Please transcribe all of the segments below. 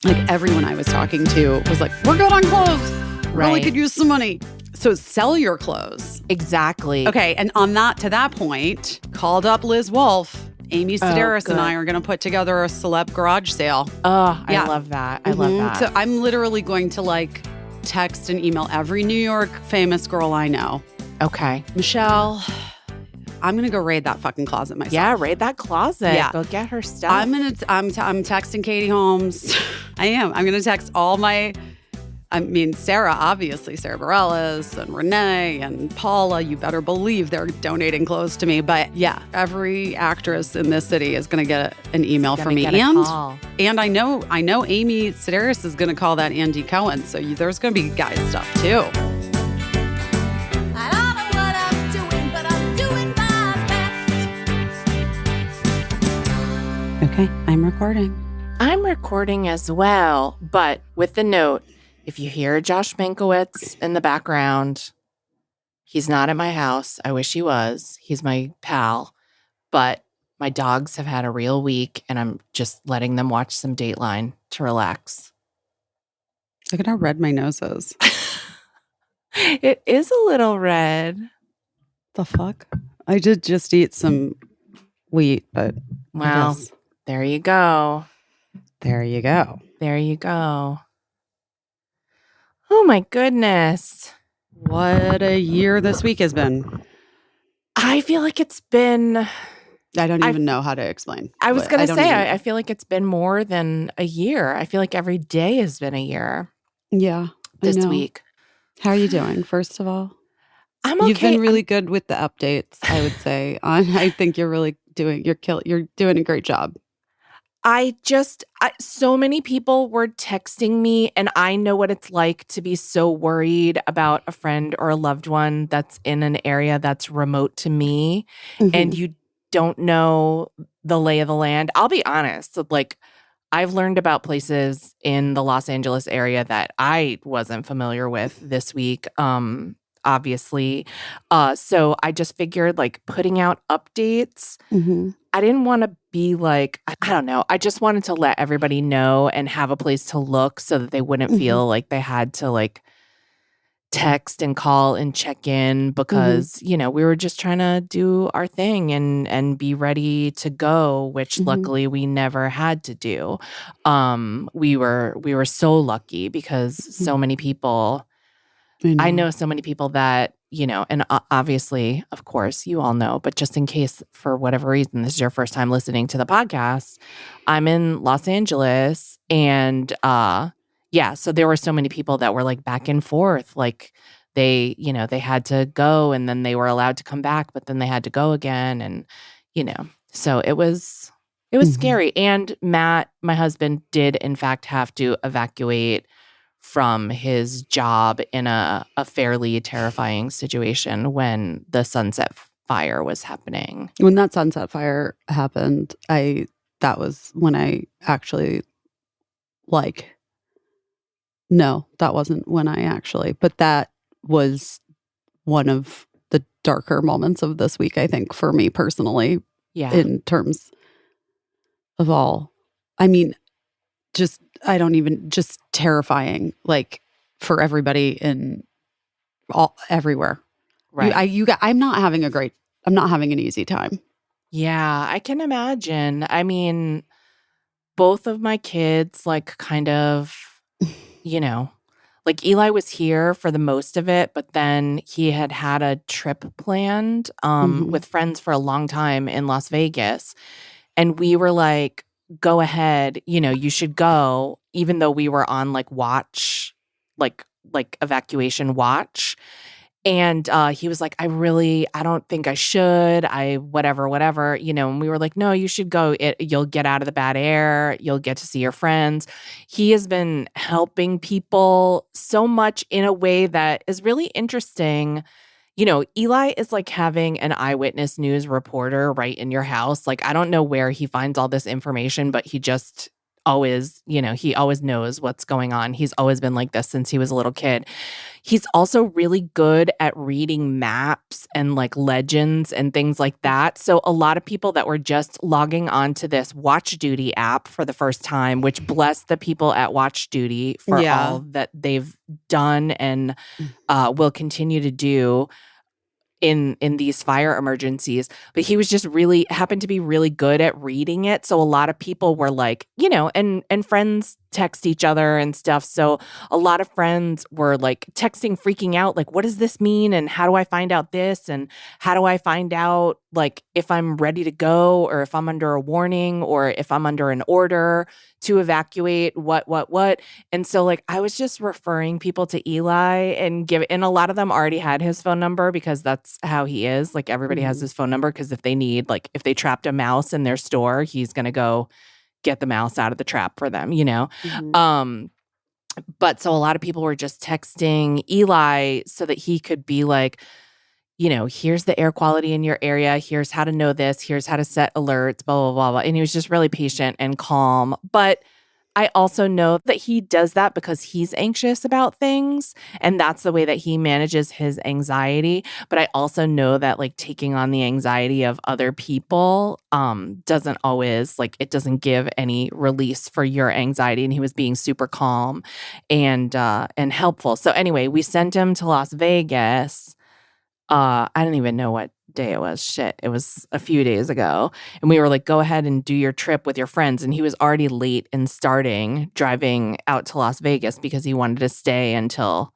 Like everyone I was talking to was like, we're good on clothes. Really Right. could use some money. So sell your clothes. Exactly. Okay. And to that point, called up Liz Wolfe. Amy Sedaris and I are going to put together a celeb garage sale. Oh, Yeah. I love that. I love that. So I'm literally going to like text and email every New York famous girl I know. Okay. Michelle, I'm going to go raid that fucking closet myself. Yeah, raid that closet. Yeah. Go get her stuff. I'm texting Katie Holmes. I am. I'm going to text all my, Sarah, obviously, Sarah Bareilles and Renee and Paula. You better believe they're donating clothes to me. But yeah, every actress in this city is going to get an email from me. And I know Amy Sedaris is going to call that Andy Cohen. So there's going to be guy stuff too. Okay, I'm recording. I'm recording as well, but with the note, if you hear Josh Mankiewicz in the background, he's not at my house. I wish he was. He's my pal. But my dogs have had a real week, and I'm just letting them watch some Dateline to relax. Look at how red my nose is. It is a little red. The fuck? I did just eat some wheat, but Well, there you go. There you go. There you go. Oh my goodness. What a year this week has been. I feel like it's been... I don't even know how to explain. I was going to say, I feel like it's been more than a year. I feel like every day has been a year. Yeah. This week. How are you doing, first of all? I'm okay. You've been really good with the updates, I would say. I think you're really doing a great job. So many people were texting me, and I know what it's like to be so worried about a friend or a loved one that's in an area that's remote to me, and you don't know the lay of the land. I'll be honest, like, I've learned about places in the Los Angeles area that I wasn't familiar with this week, obviously. So I just figured, like, putting out updates. I didn't want to be like, I don't know. I just wanted to let everybody know and have a place to look so that they wouldn't feel like they had to, like, text and call and check in because, we were just trying to do our thing and be ready to go, which luckily we never had to do. We were so lucky because so many people, I know so many people that, and obviously, of course, you all know, but just in case for whatever reason, this is your first time listening to the podcast, I'm in Los Angeles and, so there were so many people that were like back and forth, like they had to go and then they were allowed to come back, but then they had to go again. And, so it was scary. And Matt, my husband, did in fact have to evacuate from his job in a fairly terrifying situation when the Sunset Fire was happening. When that Sunset Fire happened, that was when I actually no, that wasn't when but that was one of the darker moments of this week, I think, for me personally. Yeah. In terms of all, just terrifying, like, for everybody everywhere. Right. I'm not having an easy time. Yeah, I can imagine. Both of my kids, like, kind of, like, Eli was here for the most of it, but then he had a trip planned with friends for a long time in Las Vegas. And we were like, go ahead, you should go, even though we were on like watch, like evacuation watch. And he was like, I don't think I should. Whatever. And we were like, no, you should go. You'll get out of the bad air. You'll get to see your friends. He has been helping people so much in a way that is really interesting. Eli is like having an eyewitness news reporter right in your house. Like, I don't know where he finds all this information, but he just always, he always knows what's going on. He's always been like this since he was a little kid. He's also really good at reading maps and like legends and things like that. So a lot of people that were just logging onto this Watch Duty app for the first time, which bless the people at Watch Duty for all that they've done and will continue to do in these fire emergencies, but he was just really happened to be really good at reading it. So a lot of people were like, and friends text each other and stuff. So a lot of friends were like texting, freaking out, like, what does this mean? And how do I find out this? And how do I find out like if I'm ready to go or if I'm under a warning or if I'm under an order to evacuate, what? And so like I was just referring people to Eli and a lot of them already had his phone number because that's how he is. Like everybody has his phone number because if if they trapped a mouse in their store, he's going to go get the mouse out of the trap for them, But so a lot of people were just texting Eli so that he could be like, here's the air quality in your area. Here's how to know this. Here's how to set alerts, blah, blah, blah, blah. And he was just really patient and calm. But I also know that he does that because he's anxious about things. And that's the way that he manages his anxiety. But I also know that like taking on the anxiety of other people doesn't always it doesn't give any release for your anxiety. And he was being super calm and helpful. So anyway, we sent him to Las Vegas. I don't even know what day it was. Shit, it was a few days ago. And we were like, go ahead and do your trip with your friends. And he was already late in starting driving out to Las Vegas because he wanted to stay until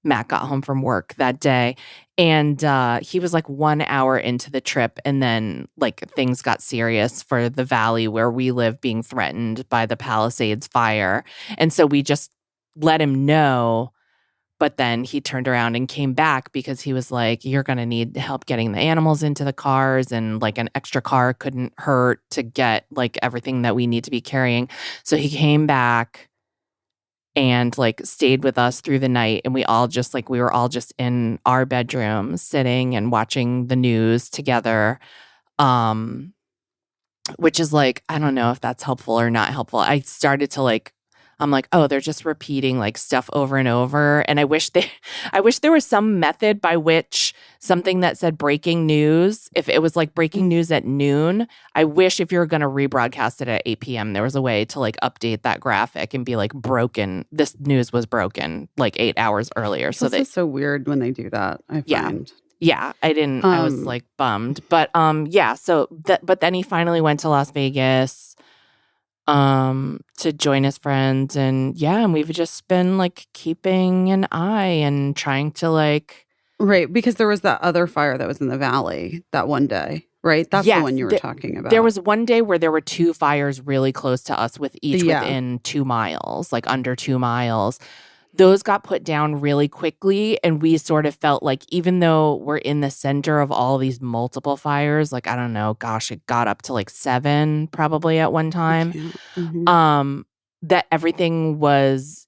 Matt got home from work that day. And he was like 1 hour into the trip. And then like things got serious for the valley where we live being threatened by the Palisades fire. And so we just let him know. But then he turned around and came back because he was like, you're going to need help getting the animals into the cars. And like an extra car couldn't hurt to get like everything that we need to be carrying. So he came back and like stayed with us through the night. And we were all just in our bedroom sitting and watching the news together. Which is like, I don't know if that's helpful or not helpful. I started to I'm like, oh, they're just repeating like stuff over and over. And I wish there was some method by which something that said breaking news, if it was like breaking news at noon, I wish if you were going to rebroadcast it at 8 p.m., there was a way to like update that graphic and be like broken. This news was broken like 8 hours earlier. So that's so weird when they do that, I find. Yeah, I didn't. I was like bummed. But but then he finally went to Las Vegas to join his friends and we've just been like keeping an eye and trying to right, because there was that other fire that was in the valley that one day, right? That's the one you were talking about. There was one day where there were 2 fires really close to us with each within 2 miles, like under 2 miles. Those got put down really quickly, and we sort of felt like even though we're in the center of all these multiple fires, like, I don't know, gosh, it got up to like 7 probably at one time, that everything was,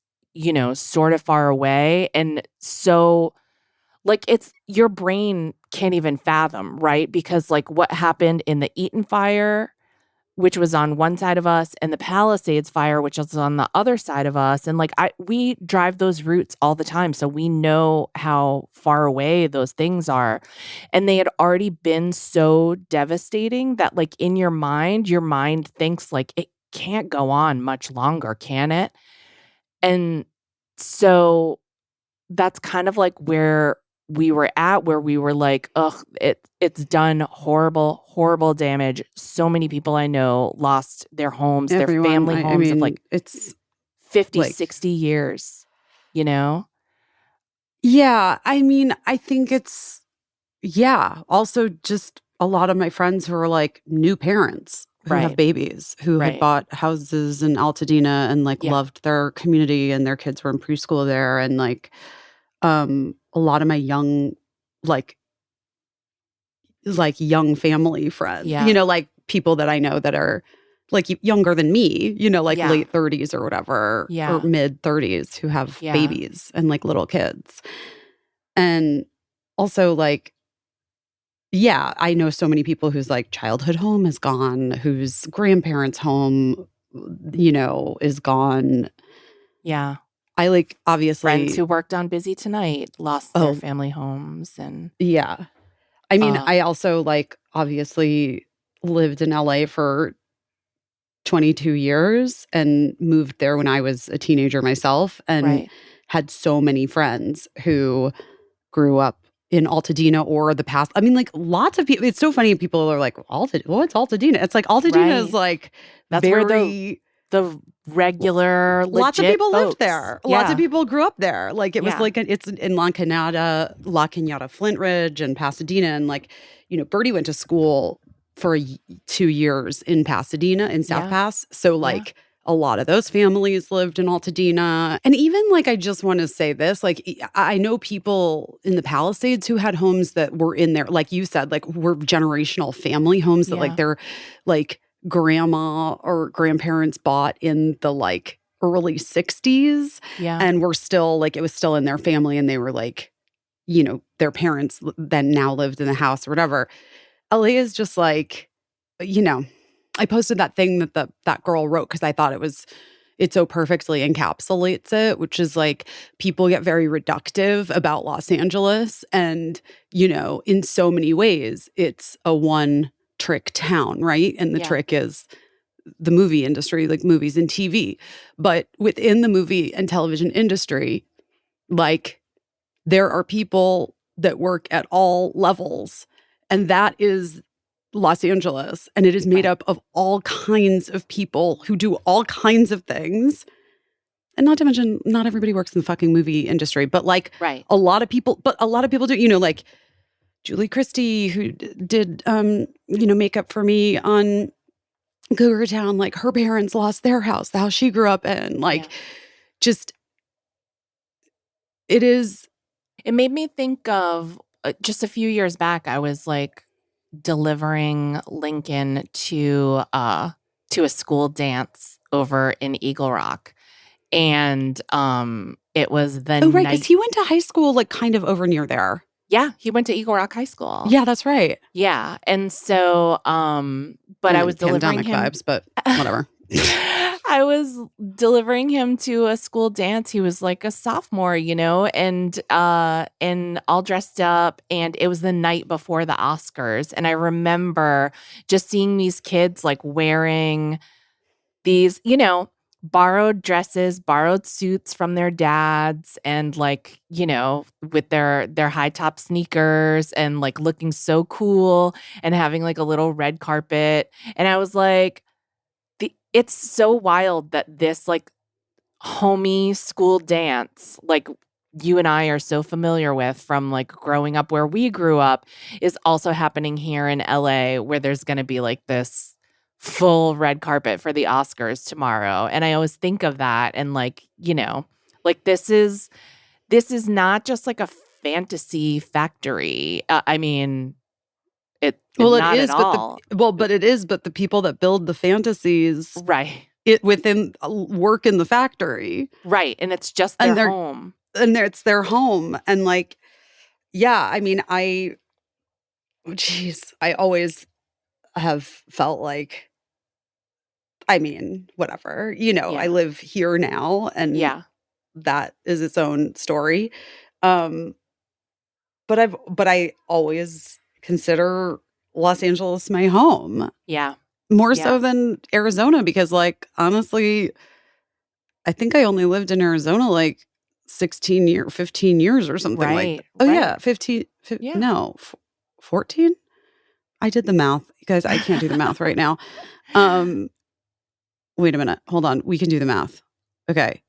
sort of far away. And so like it's your brain can't even fathom, right? Because like what happened in the Eaton fire, which was on one side of us, and the Palisades fire, which was on the other side of us. And like we drive those routes all the time. So we know how far away those things are. And they had already been so devastating that like in your mind thinks like it can't go on much longer, can it? And so that's kind of like where we were at, where we were like, ugh, it's done horrible, horrible damage. So many people I know lost their homes, their family homes of like it's 50, 60 years, Yeah, I mean, I think it's, also just a lot of my friends who are like new parents who have babies, who had bought houses in Altadena and like loved their community and their kids were in preschool there. And like, a lot of my young, like young family friends, like people that I know that are like younger than me, like late 30s or whatever, or mid 30s who have babies and like little kids. And also like, I know so many people whose like childhood home is gone, whose grandparents' home, is gone. Yeah. I like Friends obviously, who worked on Busy Tonight lost their oh, family homes and yeah. I mean, uh I also like obviously lived in LA for 22 years and moved there when I was a teenager myself and right. had so many friends who grew up in Altadena or the past. I mean, like lots of people. It's so funny. People are like, what's Altadena? It's like Altadena is Right. like That's where very, the regular lots of legit people lived folks. there. Lots of Yeah. people grew up there. Like it was Yeah. like, it's in La Cañada, Flint Ridge and Pasadena. And like, Bertie went to school for 2 years in Pasadena in South Yeah. Pass. So Yeah. like a lot of those families lived in Altadena. And even like, I just want to say this, like I know people in the Palisades who had homes that were in there, like you said, like were generational family homes that like Yeah. their like grandma or grandparents bought in the like early 60s Yeah. and were still like it was still in their family and they were like their parents then now lived in the house or whatever. LA is just like, you know, I posted that thing that girl wrote because I thought it so perfectly encapsulates it, which is like people get very reductive about Los Angeles. And, in so many ways, it's a one trick town, right? And the Yeah. trick is the movie industry, like movies and TV. But within the movie and television industry, like there are people that work at all levels. And that is Los Angeles. And it is made Right. up of all kinds of people who do all kinds of things. And not to mention, not everybody works in the fucking movie industry, but like Right. a lot of people do, like Julie Christie, who did, makeup for me on Cougar Town. Like her parents lost their house, the house she grew up in. Yeah. Like, just, it is. It made me think of just a few years back, I was like delivering Lincoln to a school dance over in Eagle Rock. And it was the Oh, right. Because night. he went to high school, like kind of over near there. Yeah, he went to Eagle Rock High School. Yeah, that's right. Yeah. And so but I was delivering pandemic him vibes, but whatever. I was delivering him to a school dance. He was like a sophomore, and all dressed up, and it was the night before the Oscars. And I remember just seeing these kids like wearing these, borrowed dresses, borrowed suits from their dads, and like, with their high top sneakers and like looking so cool and having like a little red carpet. And I was like, it's so wild that this like homey school dance, like you and I are so familiar with from like growing up where we grew up, is also happening here in LA, where there's going to be like this full red carpet for the Oscars tomorrow. And I always think of that and like, like this is not just like a fantasy factory. I mean, Well, it not at is, all. but it is, but the people that build the fantasies, Right. it within work in the factory, Right. And it's just and their home. it's their home, and like, yeah, I mean, I always have felt like, I mean, whatever, I Yeah. live here now, and Yeah. that is its own story. Um, but I always consider Los Angeles my home. Yeah. More Yeah. so than Arizona because, like, honestly, I think I only lived in Arizona like 15 years or something like that. Right. Oh, Right. yeah, 15, Yeah. no, 14? I did the math. You guys, I can't do the math right now. Um, Wait a minute. Hold on. We can do the math. Okay.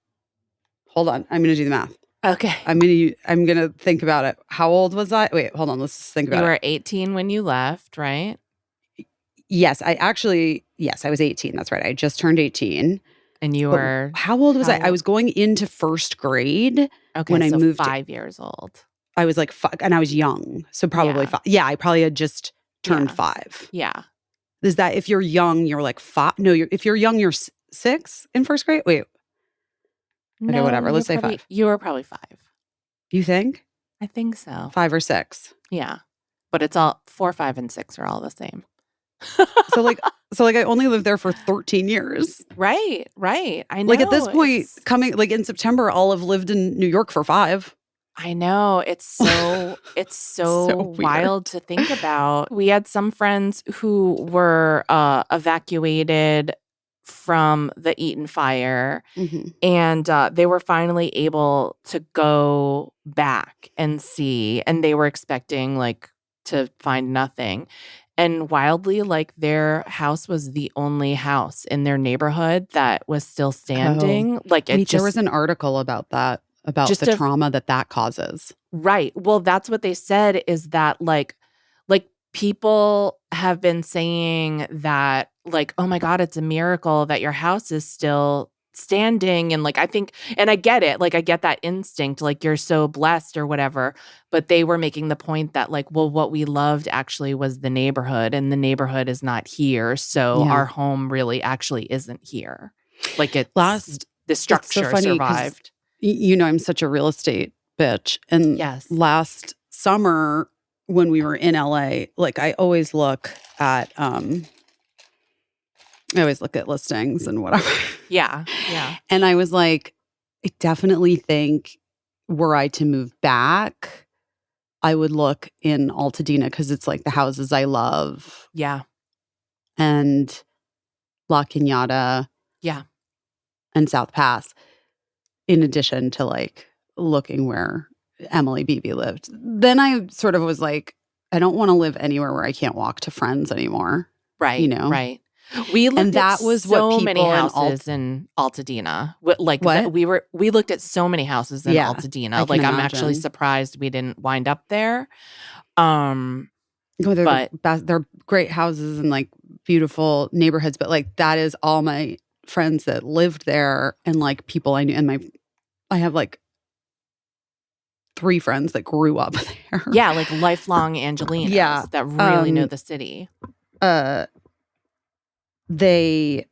Hold on. I'm going to do the math. Okay. I'm going to think about it. How old was I? Wait, hold on. Let's just think about You it. were 18 when you left, right? Yes, I was 18. That's right. I just turned 18. And you were how old was I? I was going into first grade when I moved. 5 years old. I was like 5, and I was young. So probably 5. Yeah, I probably had just turned 5. Yeah. Is that if you're young, you're like 5? No, if you're young, you're 6 in first grade? Wait. Okay, whatever. Let's say 5. You were probably 5. You think? I think so. 5 or 6? Yeah. But it's all 4, 5, and 6 are all the same. So like I only lived there for 13 years. Right. I know. Like at this point, coming like in September, I'll have lived in New York for 5. I know. It's so So weird. wild to think about. We had some friends who were evacuated from the Eaton fire, and they were finally able to go back and see, and they were expecting like to find nothing. And wildly, like their house was the only house in their neighborhood that was still standing. Like there was an article about that, about the trauma that causes. Right. Well, that's what they said, is that like people have been saying that like, oh my God, it's a miracle that your house is still standing. And like, I think, and I get it, like I get that instinct, like you're so blessed or whatever. But they were making the point that like, well, what we loved actually was the neighborhood, and the neighborhood is not here. So our home really actually isn't here. Like the structure survived. You know, I'm such a real estate bitch. And last summer when we were in LA, like I always look at listings and whatever. Yeah. And I was like, I definitely think were I to move back, I would look in Altadena because it's like the houses I love. Yeah. And La Cañada. Yeah. And South Pass, in addition to like looking where Emily Beebe lived. Then I sort of was like, I don't want to live anywhere where I can't walk to friends anymore. Right. You know? Right. We looked at so many houses in Altadena. Like what? We looked at so many houses in Altadena. Like I'm actually surprised we didn't wind up there. They're great houses and like beautiful neighborhoods, but like that is all my friends that lived there and like people I knew, and I have like 3 friends that grew up there. Yeah, like lifelong Angelinas that really know the city. They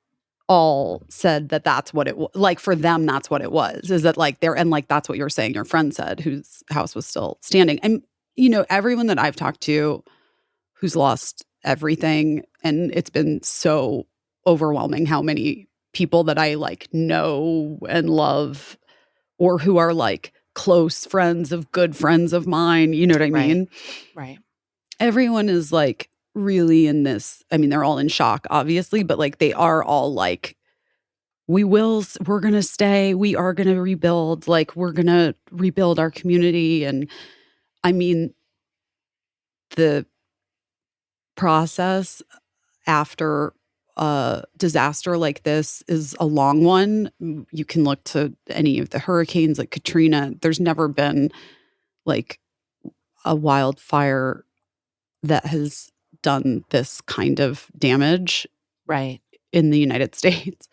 all said that that's what it was. Like for them, that's what it was. Is that like and like that's what you're saying. Your friend said whose house was still standing. And you know, everyone that I've talked to who's lost everything, and it's been so overwhelming how many people that I like know and love, or who are like close friends of good friends of mine, you know what I mean? Right. Everyone is like really in this, I mean, they're all in shock, obviously, but like they are all like, we're going to stay, we are going to rebuild, like we're going to rebuild our community. And I mean, the process after a disaster like this is a long one. You can look to any of the hurricanes like Katrina. There's never been like a wildfire that has done this kind of damage in the United States.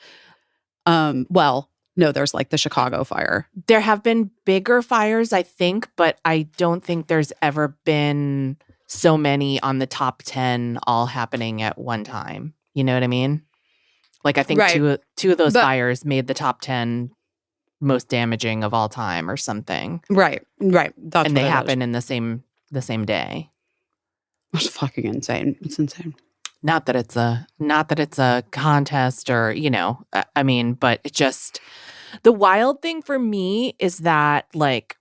Well, no, there's like the Chicago fire. There have been bigger fires, I think, but I don't think there's ever been so many on the top 10 all happening at one time. You know what I mean? Like I think two of those fires made the top 10 most damaging of all time or something. Right. That's and they happen in the same day. It's fucking insane. It's insane. Not that it's a contest or, you know, I mean, but it just, the wild thing for me is that like,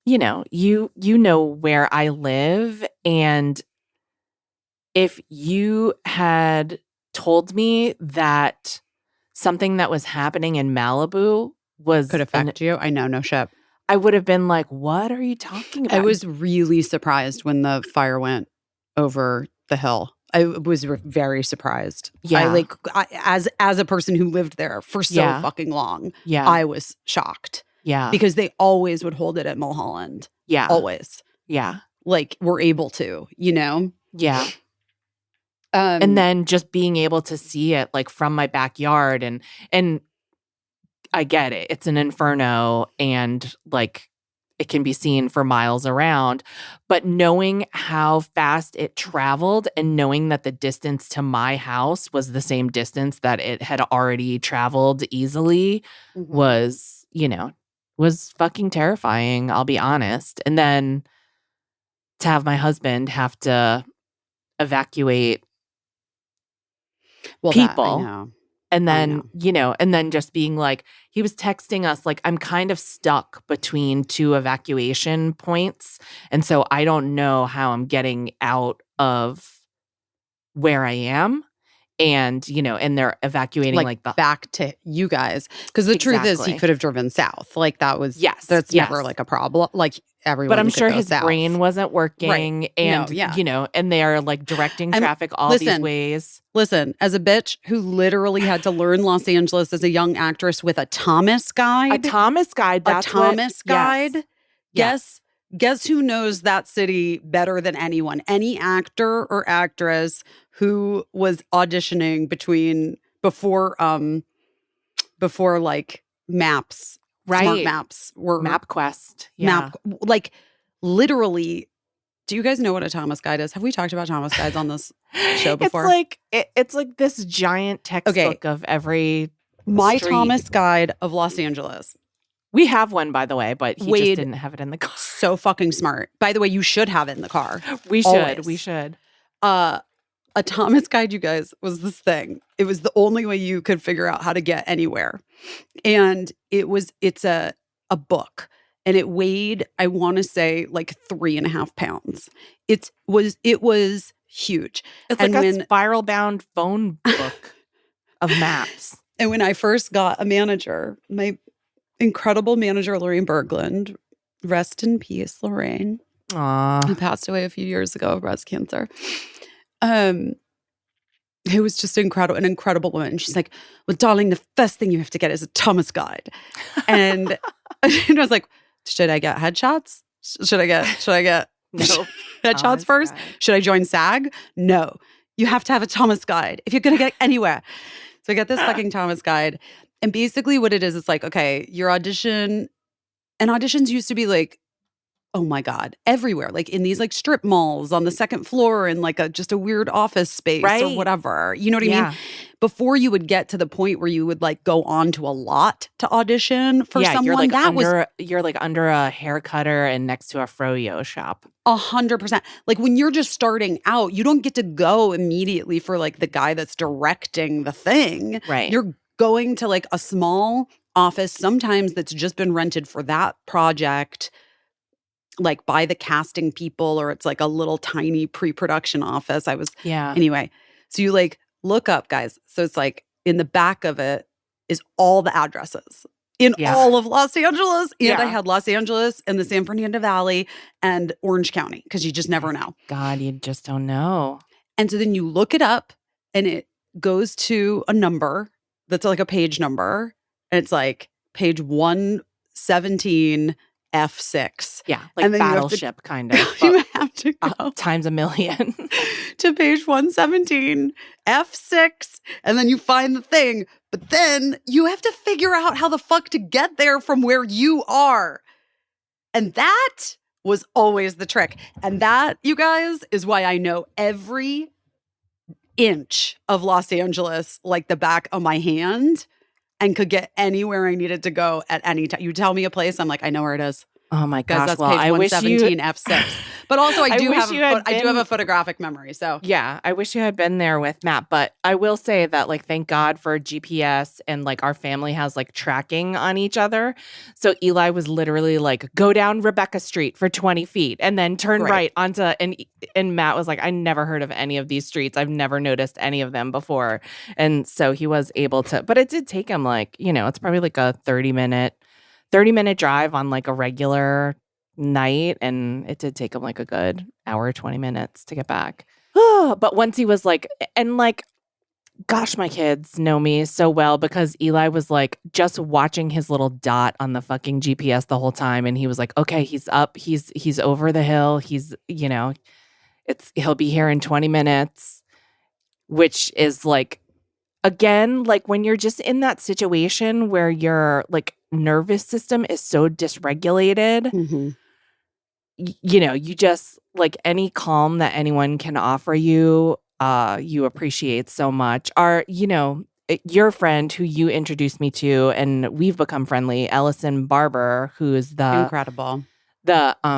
you know, you know where I live, and if you had told me that something that was happening in Malibu could affect you, I know, no shit, I would have been like, what are you talking about? I was really surprised when the fire went over the hill. I was very surprised. Yeah. As a person who lived there for so fucking long, I was shocked. Yeah. Because they always would hold it at Mulholland. Yeah. Always. Yeah. Like, we're able to, you know? Yeah. And then just being able to see it like from my backyard, and I get it. It's an inferno, and like it can be seen for miles around, but knowing how fast it traveled and knowing that the distance to my house was the same distance that it had already traveled easily was, you know, was fucking terrifying, I'll be honest. And then to have my husband have to evacuate Well, that I people. know. And I then, know. and then just being like, he was texting us like, I'm kind of stuck between two evacuation points. And so I don't know how I'm getting out of where I am. And, and they're evacuating like the back to you guys. Because the truth is, he Exactly. could have driven south. Like that's Yes. never like a problem. Like everyone But I'm could sure go his south. brain wasn't working. Right. And, No, yeah. and they're like directing And traffic all these ways. Listen, as a bitch who literally had to learn Los Angeles as a young actress with a Thomas guide. A Thomas guide. That's a Thomas guide. Yes. Guess who knows that city better than anyone? Any actor or actress who was auditioning before like maps, smart maps were MapQuest. Yeah. like literally. Do you guys know what a Thomas guide is? Have we talked about Thomas guides on this show before? It's like this giant textbook of every My street. Thomas guide of Los Angeles. We have one, by the way, but he Wade, just didn't have it in the car. So fucking smart. By the way, you should have it in the car. We Always. should. A Thomas guide, you guys, was this thing. It was the only way you could figure out how to get anywhere. And it's a book. And it weighed, I want to say, like 3.5 pounds. It was huge. It's like a spiral bound phone book of maps. And when I first got a manager, my incredible manager, Lorraine Berglund, rest in peace, Lorraine. Aww. Who passed away a few years ago of breast cancer. Who was just an incredible woman. And she's like, well, darling, the first thing you have to get is a Thomas guide. And I was like, should I get headshots? Should I get no headshots Thomas first? guide. Should I join SAG? No. You have to have a Thomas guide if you're going to get anywhere. So I got this fucking Thomas guide. And basically what it is, it's like, okay, your audition, and auditions used to be like, oh my God, everywhere, like in these like strip malls on the second floor in like just a weird office space or whatever. You know what I mean? Before you would get to the point where you would like go on to a lot to audition for someone. You're like under a hair cutter and next to a froyo shop. 100%. Like when you're just starting out, you don't get to go immediately for like the guy that's directing the thing. Right. You're going to like a small office, sometimes that's just been rented for that project, like by the casting people, or it's like a little tiny pre-production office. Anyway. So you like look up, guys. So it's like in the back of it is all the addresses in all of Los Angeles. And I had Los Angeles and the San Fernando Valley and Orange County, because you just never know. God, you just don't know. And so then you look it up and it goes to a number that's like a page number. And it's like page 117 F6. Yeah, like Battleship kind of. You have to go times a million to page 117 F6, and then you find the thing. But then you have to figure out how the fuck to get there from where you are. And that was always the trick. And that, you guys, is why I know every inch of Los Angeles like the back of my hand, and could get anywhere I needed to go at any time. You tell me a place, I'm like, I know where it is. Oh my gosh! That's page 117 F6. But also, I do have a photographic memory. So yeah, I wish you had been there with Matt. But I will say that, like, thank God for GPS, and like our family has like tracking on each other. So Eli was literally like, go down Rebecca Street for 20 feet and then turn right onto. And Matt was like, I never heard of any of these streets. I've never noticed any of them before. And so he was able to. But it did take him like, it's probably like a 30-minute drive on like a regular night, and it did take him like a good hour, 20 minutes to get back. But once he was like, and like, gosh, my kids know me so well, because Eli was like just watching his little dot on the fucking GPS the whole time, and he was like, okay, he's up, he's over the hill, he'll be here in 20 minutes, which is like, again, like when you're just in that situation where your like nervous system is so dysregulated, you just like any calm that anyone can offer you, you appreciate so much. Your friend who you introduced me to, and we've become friendly, Ellison Barber, who is incredible.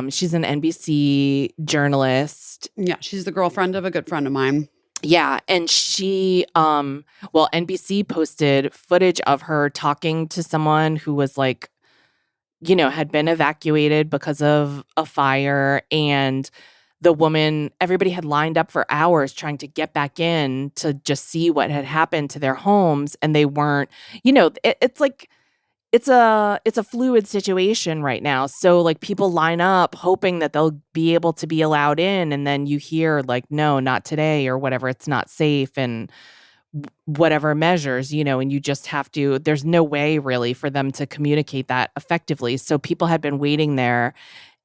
She's an NBC journalist. Yeah, she's the girlfriend of a good friend of mine. Yeah, and she NBC posted footage of her talking to someone who was like, had been evacuated because of a fire, and the woman, everybody had lined up for hours trying to get back in to just see what had happened to their homes, and they weren't, it's like it's a fluid situation right now. So like people line up hoping that they'll be able to be allowed in, and then you hear like, no, not today or whatever, it's not safe, and whatever measures, and you just have to, there's no way really for them to communicate that effectively. So people had been waiting there.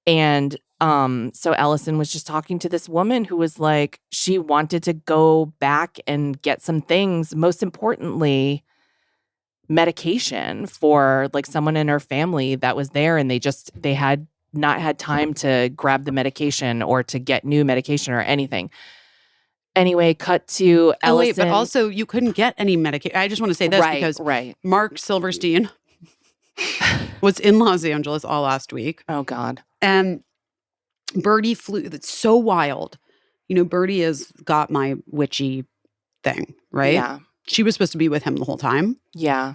And so Ellison was just talking to this woman who was like, she wanted to go back and get some things, most importantly, medication for like someone in her family that was there, and they had not had time to grab the medication or to get new medication or anything. Anyway, cut to Ellison. Oh, wait, but also you couldn't get any medication. I just want to say this because Mark Silverstein was in Los Angeles all last week. Oh, God. And Birdie flew. That's so wild. Birdie has got my witchy thing, right? Yeah. She was supposed to be with him the whole time. Yeah.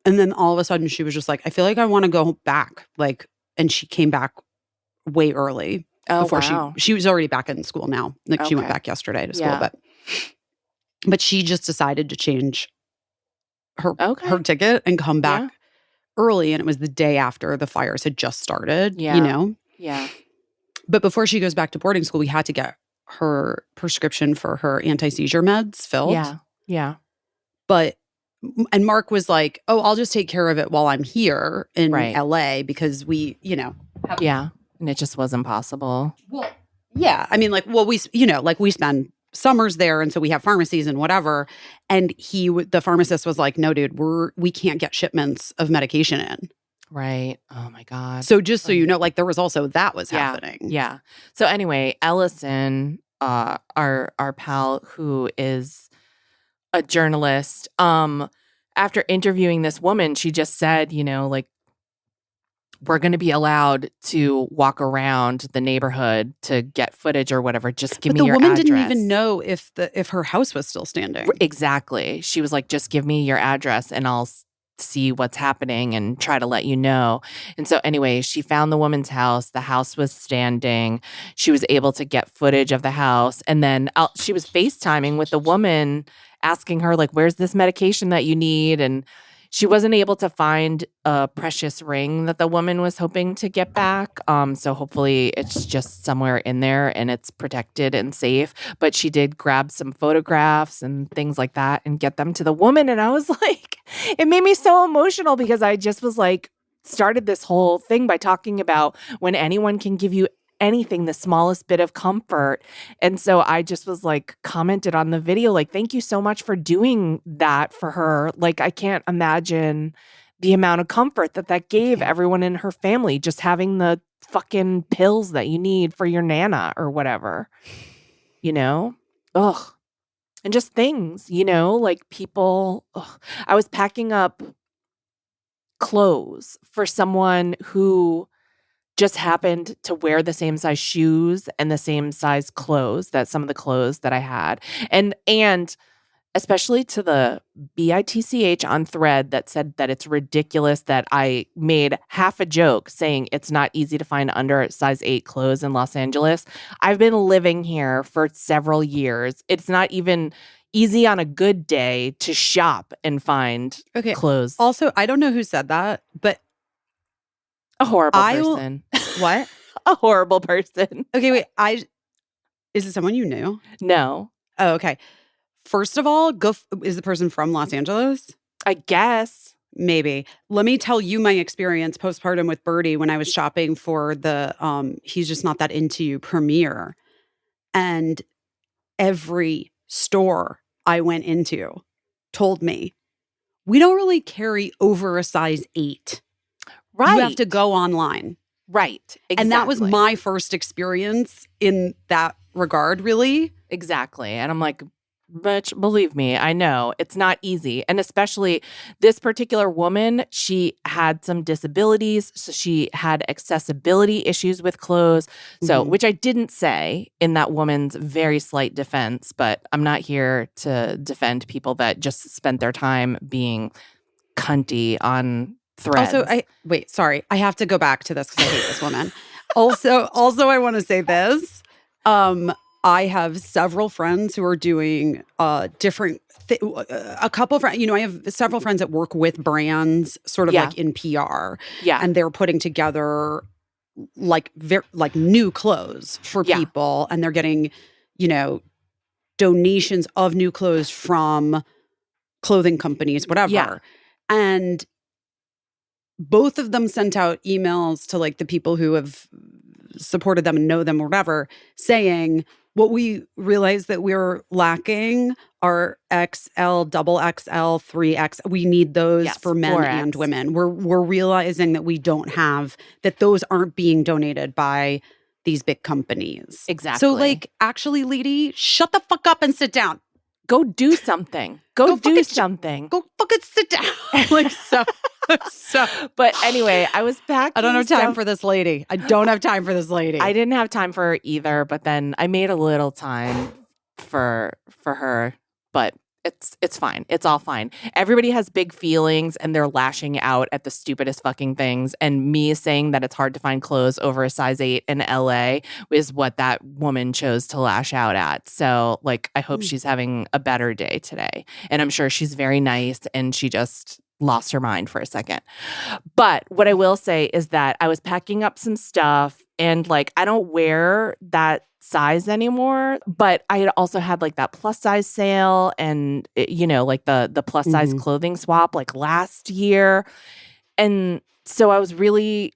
And then all of a sudden she was just like, I feel like I want to go back. Like, and she came back way early. Oh, before wow. she was already back in school now. Like she went back yesterday to school, but she just decided to change her ticket and come back early. And it was the day after the fires had just started, Yeah. But before she goes back to boarding school, we had to get her prescription for her anti-seizure meds filled. Yeah. Yeah. And Mark was like, oh, I'll just take care of it while I'm here in LA because we, Yeah. And it just wasn't possible. Well, yeah. I mean, we spend summers there, and so we have pharmacies and whatever. And the pharmacist was like, "No, dude, we can't get shipments of medication in." Right. Oh my God. So just so you know, there was also that was happening. Yeah. So anyway, Ellison, our pal who is a journalist, after interviewing this woman, she just said, we're going to be allowed to walk around the neighborhood to get footage or whatever. Just give me your address. But the woman didn't even know if her house was still standing. Exactly. She was like, just give me your address and I'll see what's happening and try to let you know. And so anyway, she found the woman's house. The house was standing. She was able to get footage of the house. And then she was FaceTiming with the woman, asking her, like, where's this medication that you need? And she wasn't able to find a precious ring that the woman was hoping to get back. So hopefully it's just somewhere in there and it's protected and safe. But she did grab some photographs and things like that and get them to the woman. And I was like, it made me so emotional because I just was like, started this whole thing by talking about when anyone can give you anything, the smallest bit of comfort. And so I just was like, commented on the video, like, thank you so much for doing that for her. Like, I can't imagine the amount of comfort that gave everyone in her family, just having the fucking pills that you need for your Nana or whatever, Ugh. And just things, like people. Ugh. I was packing up clothes for someone who just happened to wear the same size shoes and the same size clothes, that some of the clothes that I had. And especially to the BITCH on Thread that said that it's ridiculous that I made half a joke saying it's not easy to find under size 8 clothes in Los Angeles. I've been living here for several years. It's not even easy on a good day to shop and find clothes. Also, I don't know who said that, but a horrible person. What? A horrible person. Okay, wait. Is it someone you knew? No. Oh, okay. First of all, is the person from Los Angeles? I guess. Maybe. Let me tell you my experience postpartum with Birdie when I was shopping for the He's Just Not That Into You premiere. And every store I went into told me, we don't really carry over a size 8. Right. You have to go online. Right. Exactly. And that was my first experience in that regard, really. Exactly. And I'm like, But believe me, I know it's not easy. And especially this particular woman, she had some disabilities. So she had accessibility issues with clothes. So, which I didn't say in that woman's very slight defense, but I'm not here to defend people that just spent their time being cunty on threads. Also, sorry. I have to go back to this because I hate this woman. Also, I want to say this. I have several friends who are doing different. A couple of friends, I have several friends that work with brands, sort of like in PR. Yeah, and they're putting together like new clothes for people, and they're getting, donations of new clothes from clothing companies, whatever. Yeah. And both of them sent out emails to like the people who have supported them and know them or whatever, saying what we realize that we're lacking are XL, double XL, 3X. We need those for men 4X. And women. We're realizing that we don't have, that those aren't being donated by these big companies. Exactly. So like, actually, Lady, shut the fuck up and sit down. Go do something. Go do something. Go fucking sit down. Like so. But anyway, I was packing. I don't have time for this lady. I don't have time for this lady. I didn't have time for her either, but then I made a little time for her. But it's fine. It's all fine. Everybody has big feelings and they're lashing out at the stupidest fucking things. And me saying that it's hard to find clothes over a size 8 in LA is what that woman chose to lash out at. So like, I hope she's having a better day today. And I'm sure she's very nice and she just lost her mind for a second. But what I will say is that I was packing up some stuff and like, I don't wear that size anymore, but I had also had like that plus size sale and like the plus size clothing swap like last year. And so I was really,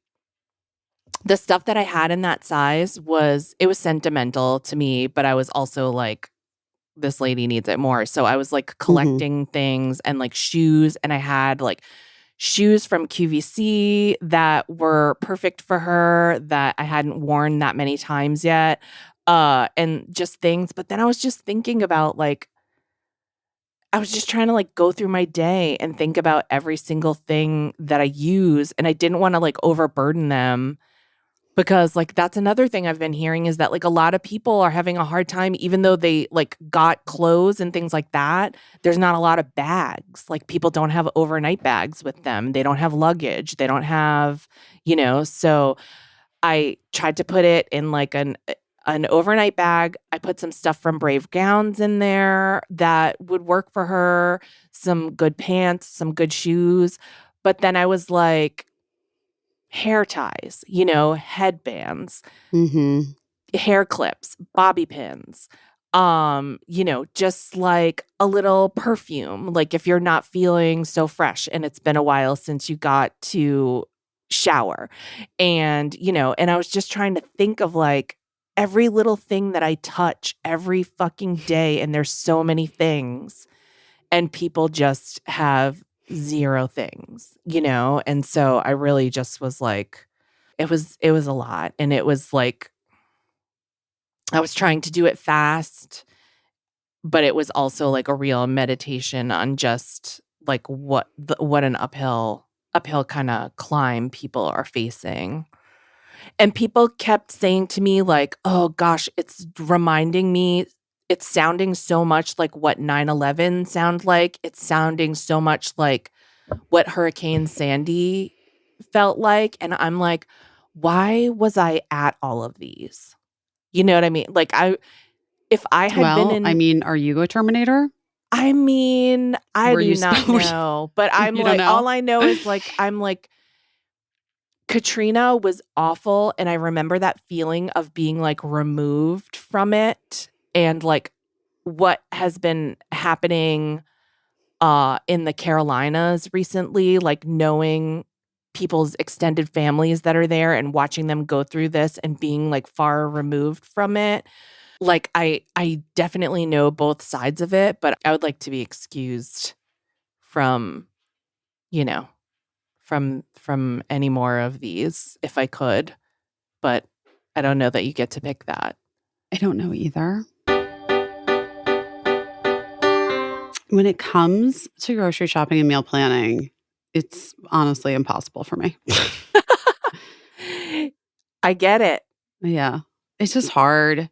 the stuff that I had in that size it was sentimental to me, but I was also like, this lady needs it more. So I was like collecting things and like shoes, and I had like shoes from QVC that were perfect for her that I hadn't worn that many times yet. And just things. But then I was just thinking about like, I was just trying to like go through my day and think about every single thing that I use. And I didn't want to like overburden them because like that's another thing I've been hearing is that like a lot of people are having a hard time, even though they like got clothes and things like that. There's not a lot of bags. Like people don't have overnight bags with them. They don't have luggage. They don't have, so I tried to put it in like an overnight bag. I put some stuff from Brave Gowns in there that would work for her, some good pants, some good shoes. But then I was like, hair ties, headbands, hair clips, bobby pins, just like a little perfume. Like if you're not feeling so fresh and it's been a while since you got to shower and, and I was just trying to think of like, every little thing that I touch every fucking day, and there's so many things, and people just have zero things, And so I really just was like, it was a lot, and it was like I was trying to do it fast, but it was also like a real meditation on just like what an uphill kind of climb people are facing. And people kept saying to me like, oh gosh, it's reminding me, it's sounding so much like what 9/11 sounded like. It's sounding so much like what Hurricane Sandy felt like. And I'm like, why was I at all of these? You know what I mean? Like if I had been in... I mean, are you a Terminator? I mean, I do not know. But I'm like, all I know is like, I'm like, Katrina was awful, and I remember that feeling of being like removed from it, and like what has been happening in the Carolinas recently, like knowing people's extended families that are there and watching them go through this and being like far removed from it. Like I definitely know both sides of it, but I would like to be excused from, from any more of these if I could, but I don't know that you get to pick that. I don't know either. When it comes to grocery shopping and meal planning, it's honestly impossible for me. I get it. Yeah. It's just hard.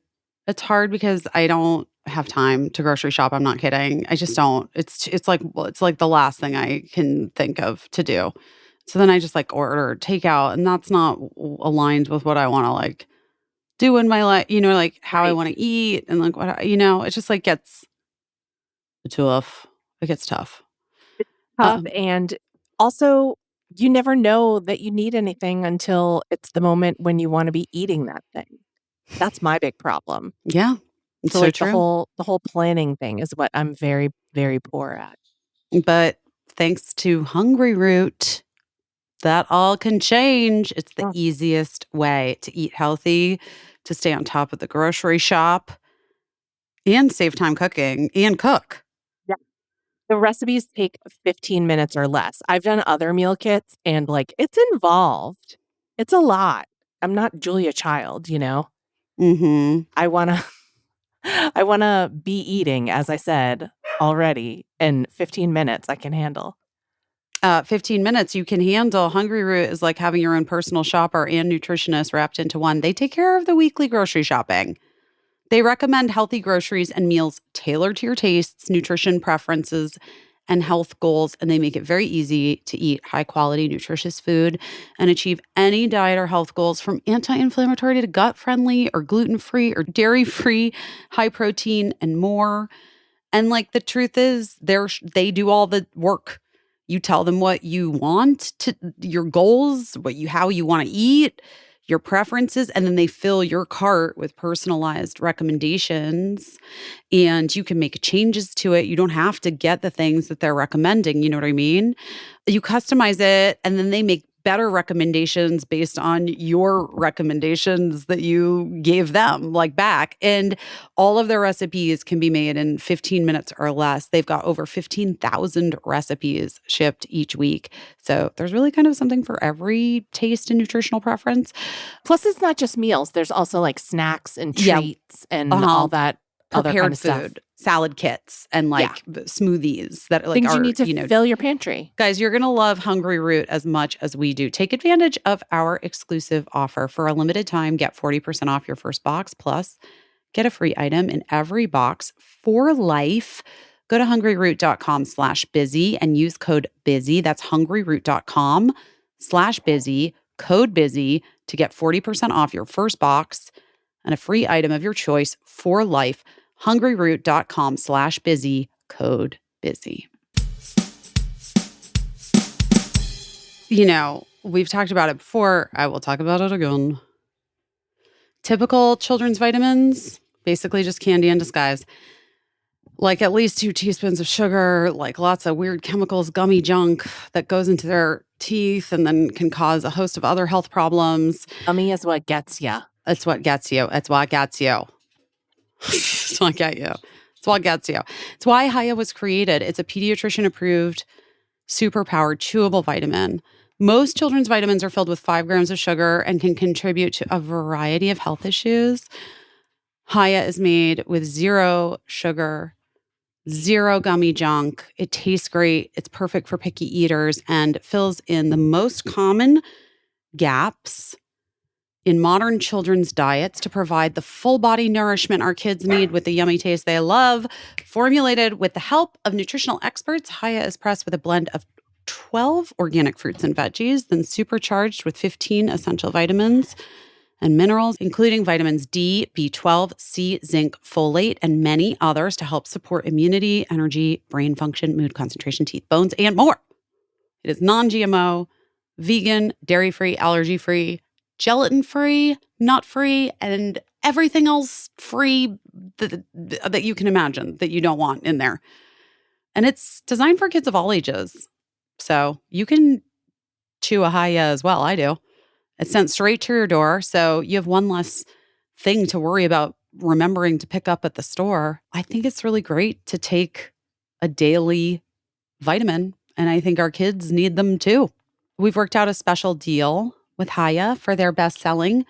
It's hard because I don't have time to grocery shop. I'm not kidding. I just don't. It's like the last thing I can think of to do. So then I just like order takeout, and that's not aligned with what I want to like do in my life, like how I Right. want to eat and like it just like gets tough. It gets tough. Tough. Um, And also, you never know that you need anything until it's the moment when you want to be eating that thing. That's my big problem. yeah, it's So so like true. the whole planning thing is what I'm very, very poor at. But thanks to Hungry Root, that all can change. It's the Mm. easiest way to eat healthy, to stay on top of the grocery shop, and save time cooking and cook. Yeah. The recipes take 15 minutes or less. I've done other meal kits and like it's involved. It's a lot. I'm not Julia Child, you know. Mm-hmm. I want to I want to be eating as I said already in 15 minutes I can handle. 15 minutes you can handle. Hungry Root is like having your own personal shopper and nutritionist wrapped into one. They take care of the weekly grocery shopping. They recommend healthy groceries and meals tailored to your tastes, nutrition preferences, and health goals. And they make it very easy to eat high quality, nutritious food and achieve any diet or health goals from anti inflammatory to gut friendly or gluten free or dairy free, high protein, and more. And like the truth is, they do all the work. You tell them what you want to your goals, how you want to eat, your preferences, and then they fill your cart with personalized recommendations and you can make changes to it. You don't have to get the things that they're recommending, you know what I mean? You customize it and then they make better recommendations based on your recommendations that you gave them like back, and all of their recipes can be made in 15 minutes or less. They've got over 15,000 recipes shipped each week, so there's really kind of something for every taste and nutritional preference. Plus it's not just meals. There's also like snacks and Yeah. treats and all that other kind Prepared of stuff. food, salad kits, and Yeah. like smoothies that like Things you are, need to fill your pantry. guys, you're going to love Hungry Root as much as we do. Take advantage of our exclusive offer. For a limited time, get 40% off your first box, plus get a free item in every box for life. Go to hungryroot.com/busy and use code busy. That's hungryroot.com/busy, code busy to get 40% off your first box and a free item of your choice for life. hungryroot.com/busy, code busy. We've talked about it before. I will talk about it again. Typical children's vitamins, basically just candy in disguise. Like at least 2 teaspoons of sugar, like lots of weird chemicals, gummy junk that goes into their teeth and then can cause a host of other health problems. Gummy is what gets you. It's what gets you. It's what gets you. It's what gets you. It's what gets you. It's why Haya was created. It's a pediatrician approved, superpowered, chewable vitamin. Most children's vitamins are filled with 5 grams of sugar and can contribute to a variety of health issues. Haya is made with 0 sugar, 0 gummy junk. It tastes great. It's perfect for picky eaters and fills in the most common gaps in modern children's diets to provide the full body nourishment our kids need with the yummy taste they love. Formulated with the help of nutritional experts, Haya is pressed with a blend of 12 organic fruits and veggies, then supercharged with 15 essential vitamins and minerals, including vitamins D, B12, C, zinc, folate, and many others to help support immunity, energy, brain function, mood, concentration, teeth, bones, and more. It is non-GMO, vegan, dairy-free, allergy-free, gelatin-free, nut-free, and everything else free that you can imagine that you don't want in there. And it's designed for kids of all ages. So you can chew a Haya as well. I do. It's sent straight to your door. So you have one less thing to worry about remembering to pick up at the store. I think it's really great to take a daily vitamin, and I think our kids need them too. We've worked out a special deal with Haya for their best-selling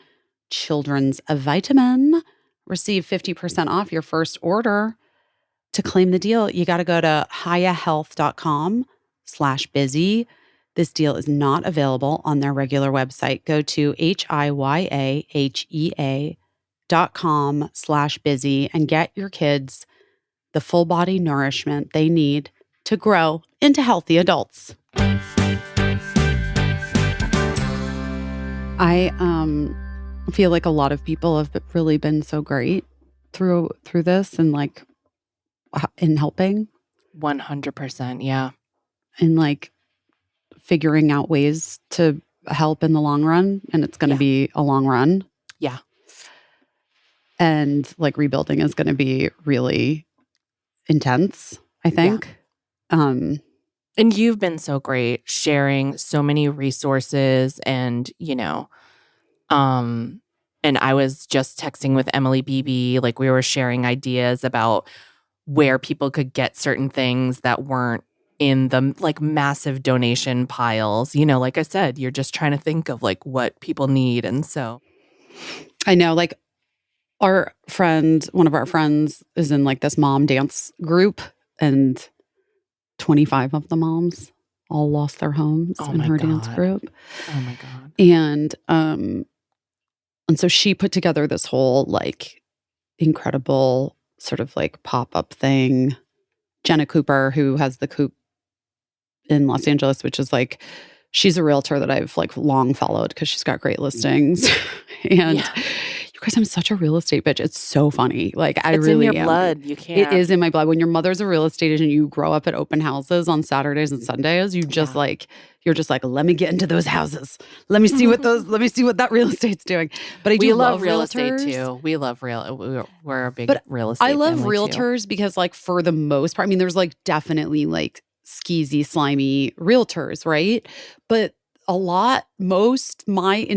children's vitamin. Receive 50% off your first order to claim the deal, you got to go to hiyahealth.com/busy. This deal is not available on their regular website. Go to HIYAHEA.com/busy and get your kids the full body nourishment they need to grow into healthy adults. I feel like a lot of people have really been so great through this and like in helping 100%. Yeah. and like figuring out ways to help in the long run. And it's going to be a long run. Yeah. And like rebuilding is going to be really intense, I think. And you've been so great sharing so many resources and, and I was just texting with Emily Beebe, like we were sharing ideas about where people could get certain things that weren't in the like massive donation piles. Like I said, you're just trying to think of like what people need. And so I know, like one of our friends is in like this mom dance group, and 25 of the moms all lost their homes in her dance group. Oh my God. And so she put together this whole like incredible sort of like pop-up thing. Jenna Cooper, who has the Coop in Los Angeles, which is like, she's a realtor that I've like long followed because she's got great listings. And you guys, I'm such a real estate bitch. It's so funny. Like it's really in your blood. You can't. It is in my blood. When your mother's a real estate agent, you grow up at open houses on Saturdays and Sundays. You just like, you're just like, let me get into those houses. Let me see what that real estate's doing. But we love real estate too. We love we're a big real estate. I love realtors because like for the most part, I mean, there's like definitely like skeezy, slimy realtors, right? But in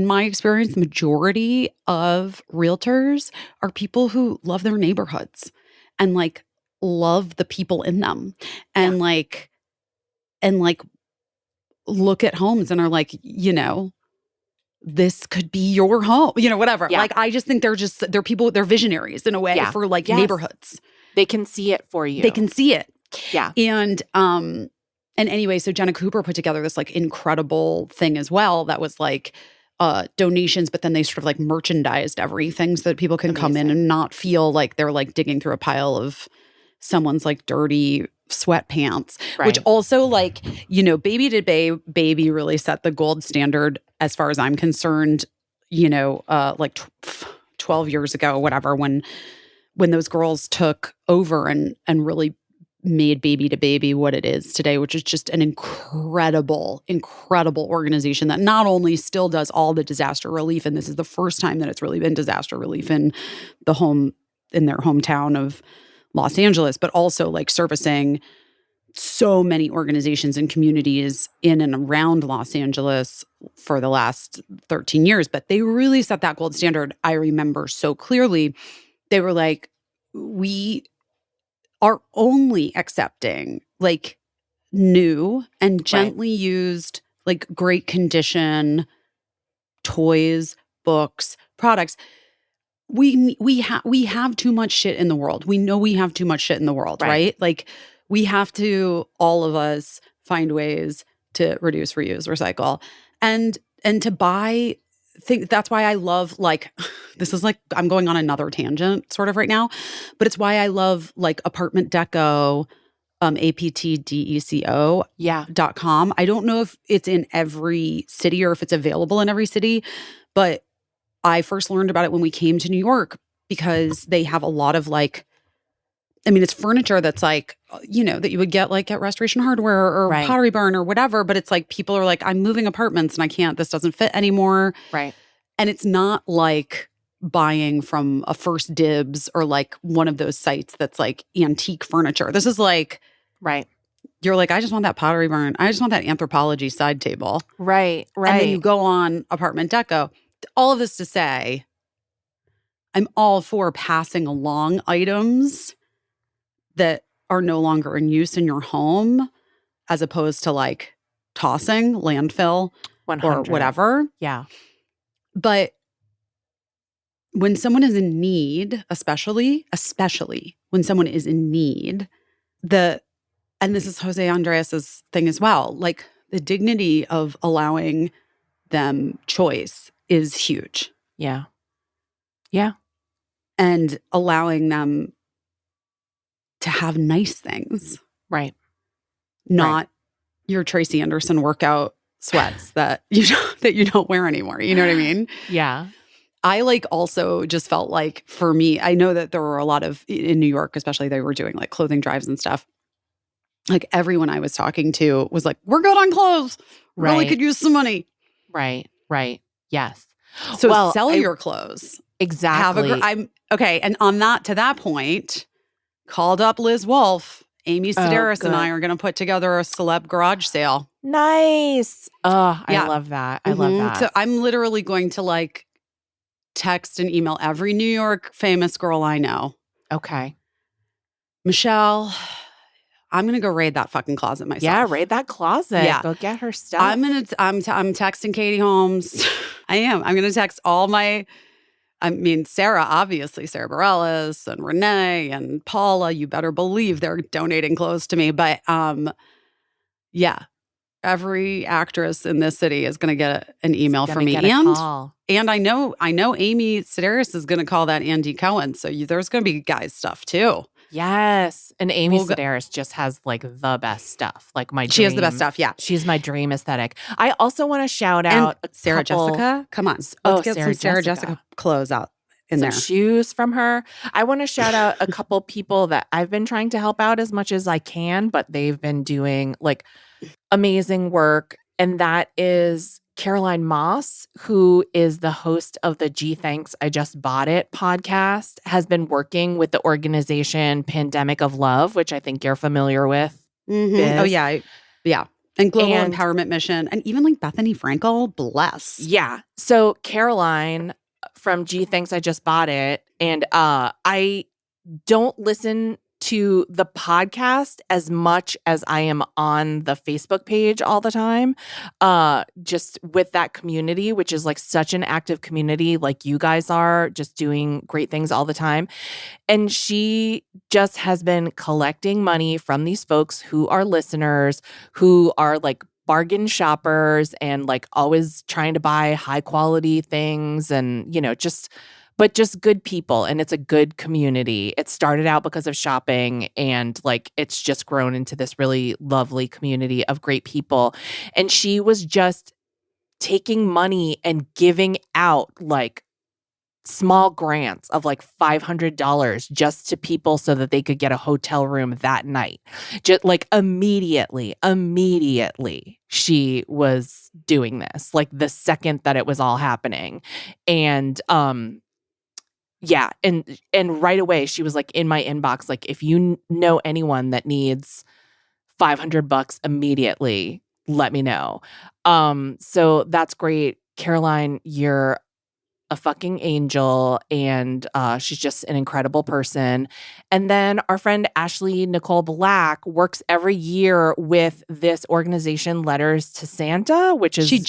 my experience, the majority of realtors are people who love their neighborhoods and like love the people in them and like look at homes and are like, this could be your home, whatever. Yeah. Like, I just think they're people, they're visionaries in a way for like neighborhoods. They can see it for you. They can see it. Yeah. And anyway, so Jenna Cooper put together this like incredible thing as well that was like donations, but then they sort of like merchandised everything so that people can come in and not feel like they're like digging through a pile of someone's like dirty sweatpants, which also like, Baby Did Baby really set the gold standard as far as I'm concerned, like 12 years ago, whatever, when those girls took over and really made Baby to Baby what it is today, which is just an incredible, incredible organization that not only still does all the disaster relief, and this is the first time that it's really been disaster relief in their hometown of Los Angeles, but also like servicing so many organizations and communities in and around Los Angeles for the last 13 years. But they really set that gold standard. I remember so clearly. They were like, we are only accepting like new and gently used, like great condition toys, books, products. We have too much shit in the world. We know we have too much shit in the world, right? Like we have to, all of us, find ways to reduce, reuse, recycle, and to buy things. That's why I love like, this is like, I'm going on another tangent sort of right now, but it's why I love like Apartment Deco, APTDECO.com. I don't know if it's in every city or if it's available in every city, but I first learned about it when we came to New York because they have a lot of like, I mean, it's furniture that's like, that you would get like at Restoration Hardware or Pottery Barn or whatever. But it's like, people are like, I'm moving apartments and this doesn't fit anymore. Right. And it's not like buying from a First Dibs or like one of those sites that's like antique furniture. This is like, you're like, I just want that Pottery Barn. I just want that Anthropologie side table. Right. And then you go on Apartment Deco. All of this to say, I'm all for passing along items that are no longer in use in your home as opposed to like tossing, landfill, 100. or whatever. Yeah. But when someone is in need, especially when someone is in need, and this is Jose Andres's thing as well, like the dignity of allowing them choice is huge. Yeah. Yeah. And allowing them to have nice things. Right. Not your Tracy Anderson workout sweats that you don't wear anymore. You know what I mean? Yeah. I also just felt like, for me, I know that there were a lot of, in New York especially, they were doing like clothing drives and stuff. Like everyone I was talking to was like, we're good on clothes. Really could use some money. Right. Yes. So sell your clothes. Exactly. Okay. And to that point, called up Liz Wolfe. Amy Sedaris and I are going to put together a celeb garage sale. Nice. Oh, I love that. I love that. So I'm literally going to text and email every New York famous girl I know. Okay. Michelle, I'm going to go raid that fucking closet myself. Yeah, raid that closet. Yeah. Go get her stuff. I'm texting Katie Holmes. I am. I'm going to text all Sarah, obviously, Sarah Bareilles and Renee and Paula, you better believe they're donating clothes to me. But yeah, every actress in this city is going to get an email from me. And I know Amy Sedaris is going to call that Andy Cohen. So there's going to be guys stuff too. Yes. And Amy Sedaris just has the best stuff. She has the best stuff. Yeah. She's my dream aesthetic. I also want to shout out Sarah Jessica. Come on. Let's get some Sarah Jessica clothes out in there. Shoes from her. I want to shout out a couple people that I've been trying to help out as much as I can, but they've been doing amazing work. And that is Caroline Moss, who is the host of the Gee Thanks, I Just Bought It podcast, has been working with the organization Pandemic of Love, which I think you're familiar with. Mm-hmm. Oh, yeah. Yeah. And Global Empowerment Mission. And even Bethany Frankel, bless. Yeah. So Caroline from Gee Thanks, I Just Bought It. And I don't listen to the podcast as much as I am on the Facebook page all the time, just with that community, which is such an active community, like you guys are, just doing great things all the time. And she just has been collecting money from these folks who are listeners, who are bargain shoppers and always trying to buy high quality things and, but just good people. And it's a good community. It started out because of shopping and it's just grown into this really lovely community of great people. And she was just taking money and giving out small grants of $500 just to people so that they could get a hotel room that night. Just immediately she was doing this the second that it was all happening. And yeah. And right away she was in my inbox, if you know anyone that needs $500 immediately, let me know. So that's great. Caroline, you're a fucking angel, and she's just an incredible person. And then our friend Ashley Nicole Black works every year with this organization, Letters to Santa, which is... She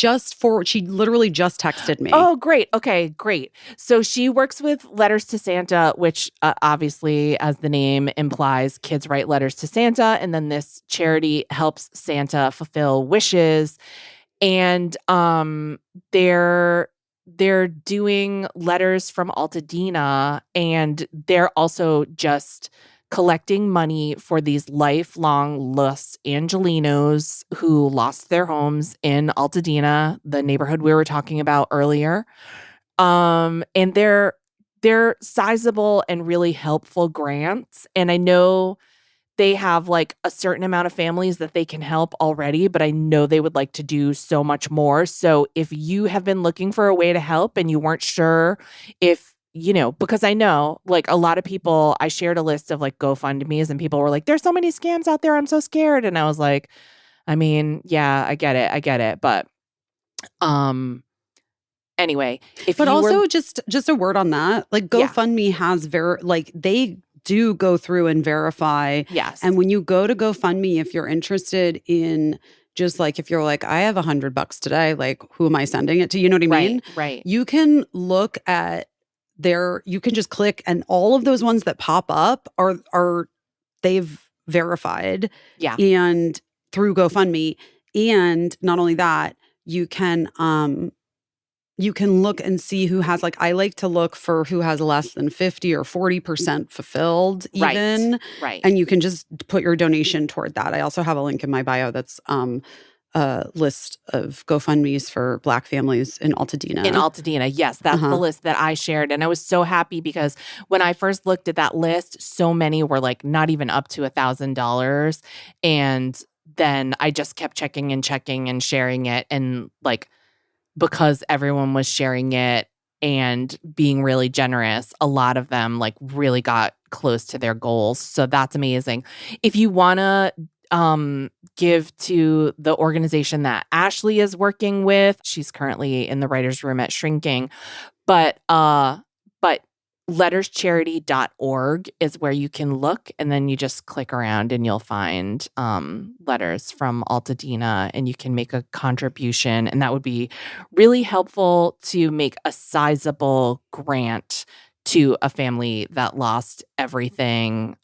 literally just texted me. Oh, great. Okay, great. So she works with Letters to Santa, which obviously, as the name implies, kids write letters to Santa, and then this charity helps Santa fulfill wishes. And they're doing letters from Altadena, and they're also just collecting money for these lifelong Los Angelinos who lost their homes in Altadena, the neighborhood we were talking about earlier. And they're sizable and really helpful grants. And I know they have a certain amount of families that they can help already, but I know they would like to do so much more. So if you have been looking for a way to help and you weren't sure if, because I know a lot of people, I shared a list of GoFundMe's and people were there's so many scams out there. I'm so scared. And I was I mean, yeah, I get it. But, anyway, just a word on that, GoFundMe has they do go through and verify. Yes. And when you go to GoFundMe, if you're interested in just if you're I have $100 today, who am I sending it to? You know what I mean? Right. You can look at you can just click, and all of those ones that pop up are they've verified, Yeah. and through GoFundMe. And not only that, you can look and see who has, like, I like to look for who has less than 50 or 40% fulfilled even. Right. And you can just put your donation toward that. I also have a link in my bio that's a list of GoFundMes for Black families in Altadena. In Altadena, yes. That's the list that I shared. And I was so happy because when I first looked at that list, so many were like not even up to $1,000. And then I just kept checking and sharing it. And like, because everyone was sharing it and being really generous, a lot of them like really got close to their goals. So that's amazing. If you want to give to the organization that Ashley is working with, she's currently in the writer's room at Shrinking, but letterscharity.org is where you can look, and then you just click around and you'll find letters from Altadena, and you can make a contribution, and that would be really helpful to make a sizable grant to a family that lost everything.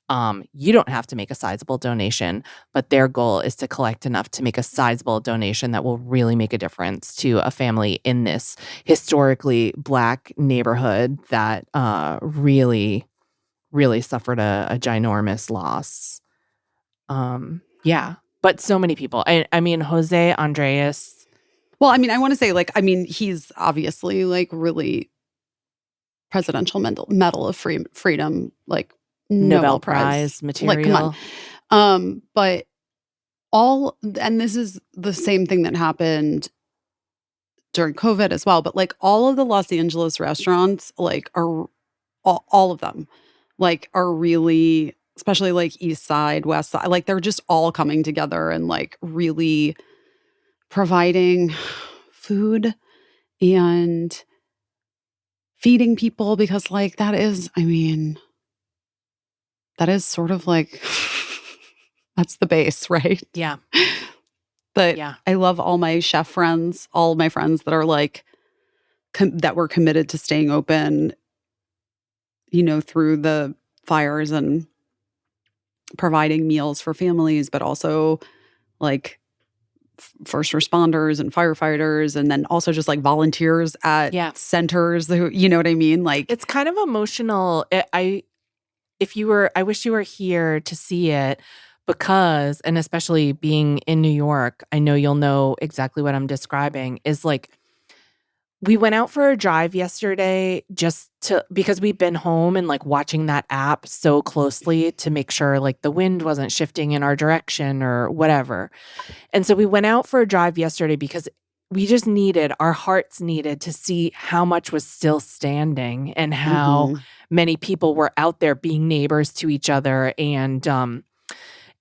You don't have to make a sizable donation, but their goal is to collect enough to make a sizable donation that will really make a difference to a family in this historically Black neighborhood that really, really suffered a ginormous loss. Yeah, but so many people. I mean, Jose Andres. Well, I mean, I want to say, like, I mean, he's obviously like really Presidential Medal of Freedom, like Nobel Prize material. Like, come on. But and this is the same thing that happened during COVID as well, but like all of the Los Angeles restaurants, like, are all of them, like, are really, especially like East Side, West Side, like they're just all coming together and like really providing food and feeding people, because like that is, I mean, that is sort of like that's the base, right? Yeah. But yeah. I love all my chef friends, all my friends that are like that were committed to staying open, through the fires and providing meals for families, but also like first responders and firefighters, and then also just like volunteers at centers who, you know what I mean? Like, it's kind of emotional. I wish you were here to see it, because, and especially being in New York, I know you'll know exactly what I'm describing, is like, we went out for a drive yesterday because we've been home and like watching that app so closely to make sure like the wind wasn't shifting in our direction or whatever. And so we went out for a drive yesterday because our hearts needed to see how much was still standing and how many people were out there being neighbors to each other.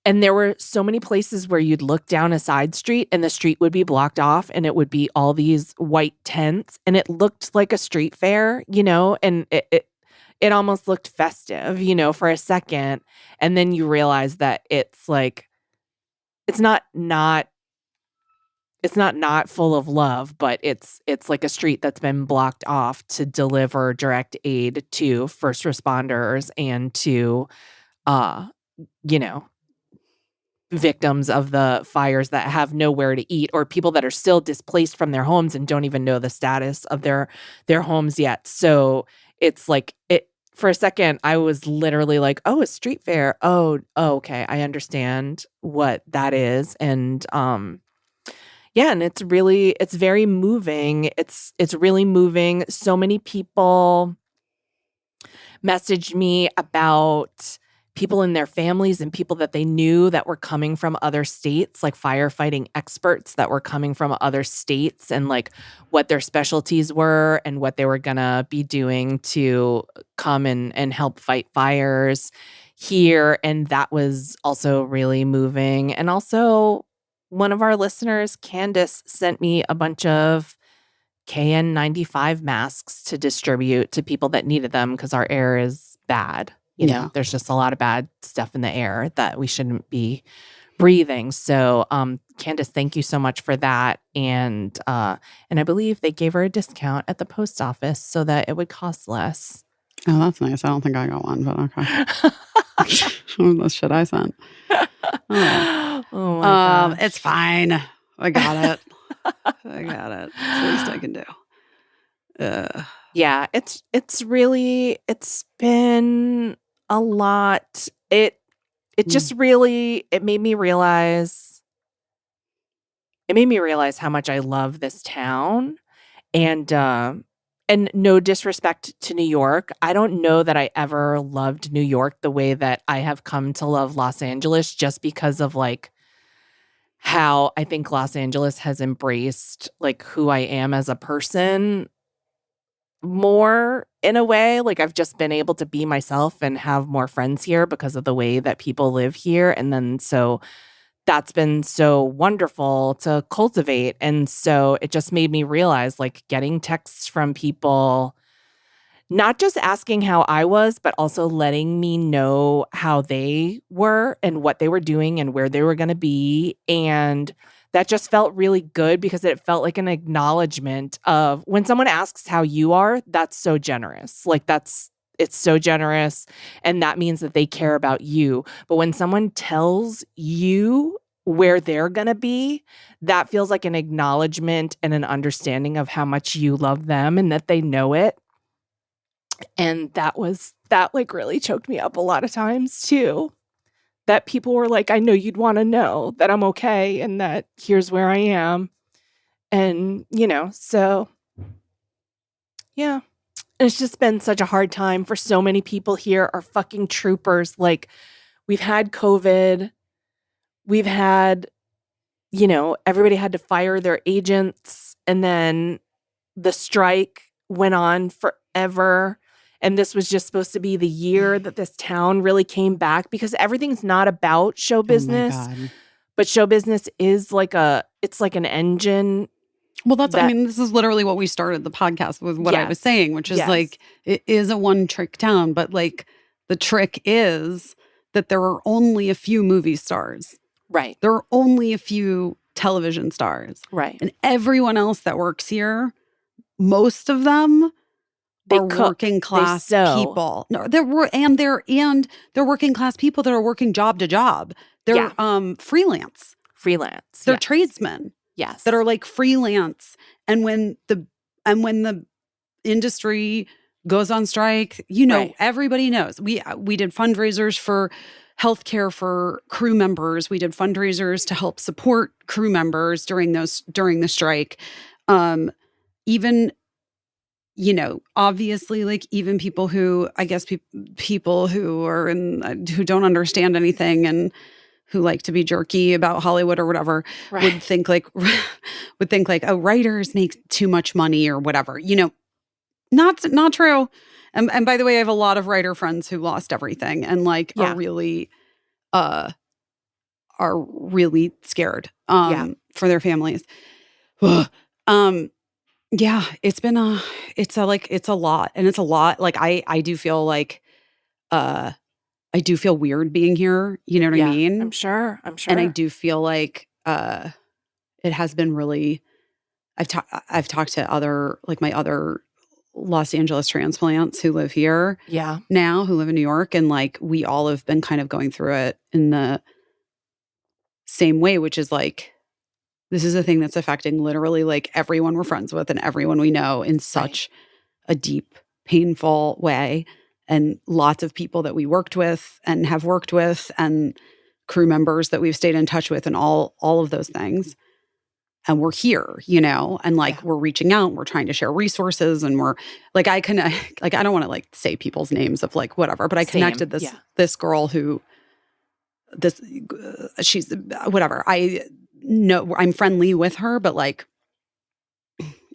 And there were so many places where you'd look down a side street and the street would be blocked off and it would be all these white tents and it looked like a street fair, and it almost looked festive, for a second. And then you realize that it's like, it's not full of love, but it's like a street that's been blocked off to deliver direct aid to first responders and to, victims of the fires that have nowhere to eat, or people that are still displaced from their homes and don't even know the status of their homes yet. So it's like for a second, I was literally like, oh, a street fair. Oh, okay. I understand what that is. And, yeah, and it's very moving. It's really moving. So many people messaged me about people in their families and people that they knew that were coming from other states, like firefighting experts that were coming from other states, and like what their specialties were and what they were gonna be doing to come and help fight fires here. And that was also really moving. And also, one of our listeners, Candace, sent me a bunch of KN95 masks to distribute to people that needed them because our air is bad. There's just a lot of bad stuff in the air that we shouldn't be breathing. So, Candace, thank you so much for that. And I believe they gave her a discount at the post office so that it would cost less. Oh, that's nice. I don't think I got one, but okay. The shit I sent. Oh, oh my gosh. It's fine. I got it. I got it. It's the least I can do. Yeah, it's been a lot. It just really, it made me realize how much I love this town. And no disrespect to New York, I don't know that I ever loved New York the way that I have come to love Los Angeles, just because of like how I think Los Angeles has embraced like who I am as a person more, in a way. Like, I've just been able to be myself and have more friends here because of the way that people live here. And then so that's been so wonderful to cultivate. And so it just made me realize, like, getting texts from people, not just asking how I was, but also letting me know how they were and what they were doing and where they were going to be. And that just felt really good because it felt like an acknowledgement of, when someone asks how you are, that's so generous. Like, it's so generous. And that means that they care about you. But when someone tells you where they're going to be, that feels like an acknowledgement and an understanding of how much you love them and that they know it. And that like really choked me up a lot of times too. That people were like, I know you'd want to know that I'm okay and that here's where I am. And, so yeah. It's just been such a hard time for so many people here. Are fucking troopers. Like, we've had COVID. We've had, everybody had to fire their agents. And then the strike went on forever. And this was just supposed to be the year that this town really came back, because everything's not about show business. Oh my God. But show business is it's like an engine. Well, this is literally what we started the podcast with, what I was saying, which is like, it is a one-trick town, but like, the trick is that there are only a few movie stars. Right. There are only a few television stars. Right. And everyone else that works here, most of them are working class people. No, they're working class people that are working job to job. They're freelance. They're tradesmen. Yes. That are like freelance. And when the industry goes on strike, everybody knows. We did fundraisers for healthcare for crew members. We did fundraisers to help support crew members during the strike. Even, obviously, like, even people who, I guess, people who are who don't understand anything and who like to be jerky about Hollywood or whatever, would think like, oh, writers make too much money or whatever. Not true. And by the way, I have a lot of writer friends who lost everything and like are really scared for their families. Yeah, it's a lot. And it's a lot. Like, I do feel like, I do feel weird being here. You know what I mean? I'm sure. And I do feel like, it has been really, I've talked to my other Los Angeles transplants who live here now, who live in New York. And like, we all have been kind of going through it in the same way, which is like, this is a thing that's affecting literally like everyone we're friends with and everyone we know in such a deep, painful way. And lots of people that we worked with and have worked with and crew members that we've stayed in touch with and all of those things. And we're here, and like, we're reaching out, we're trying to share resources, and we're like, I don't want to like say people's names of like whatever, but I connected this girl who, she's whatever. I know I'm friendly with her, but like,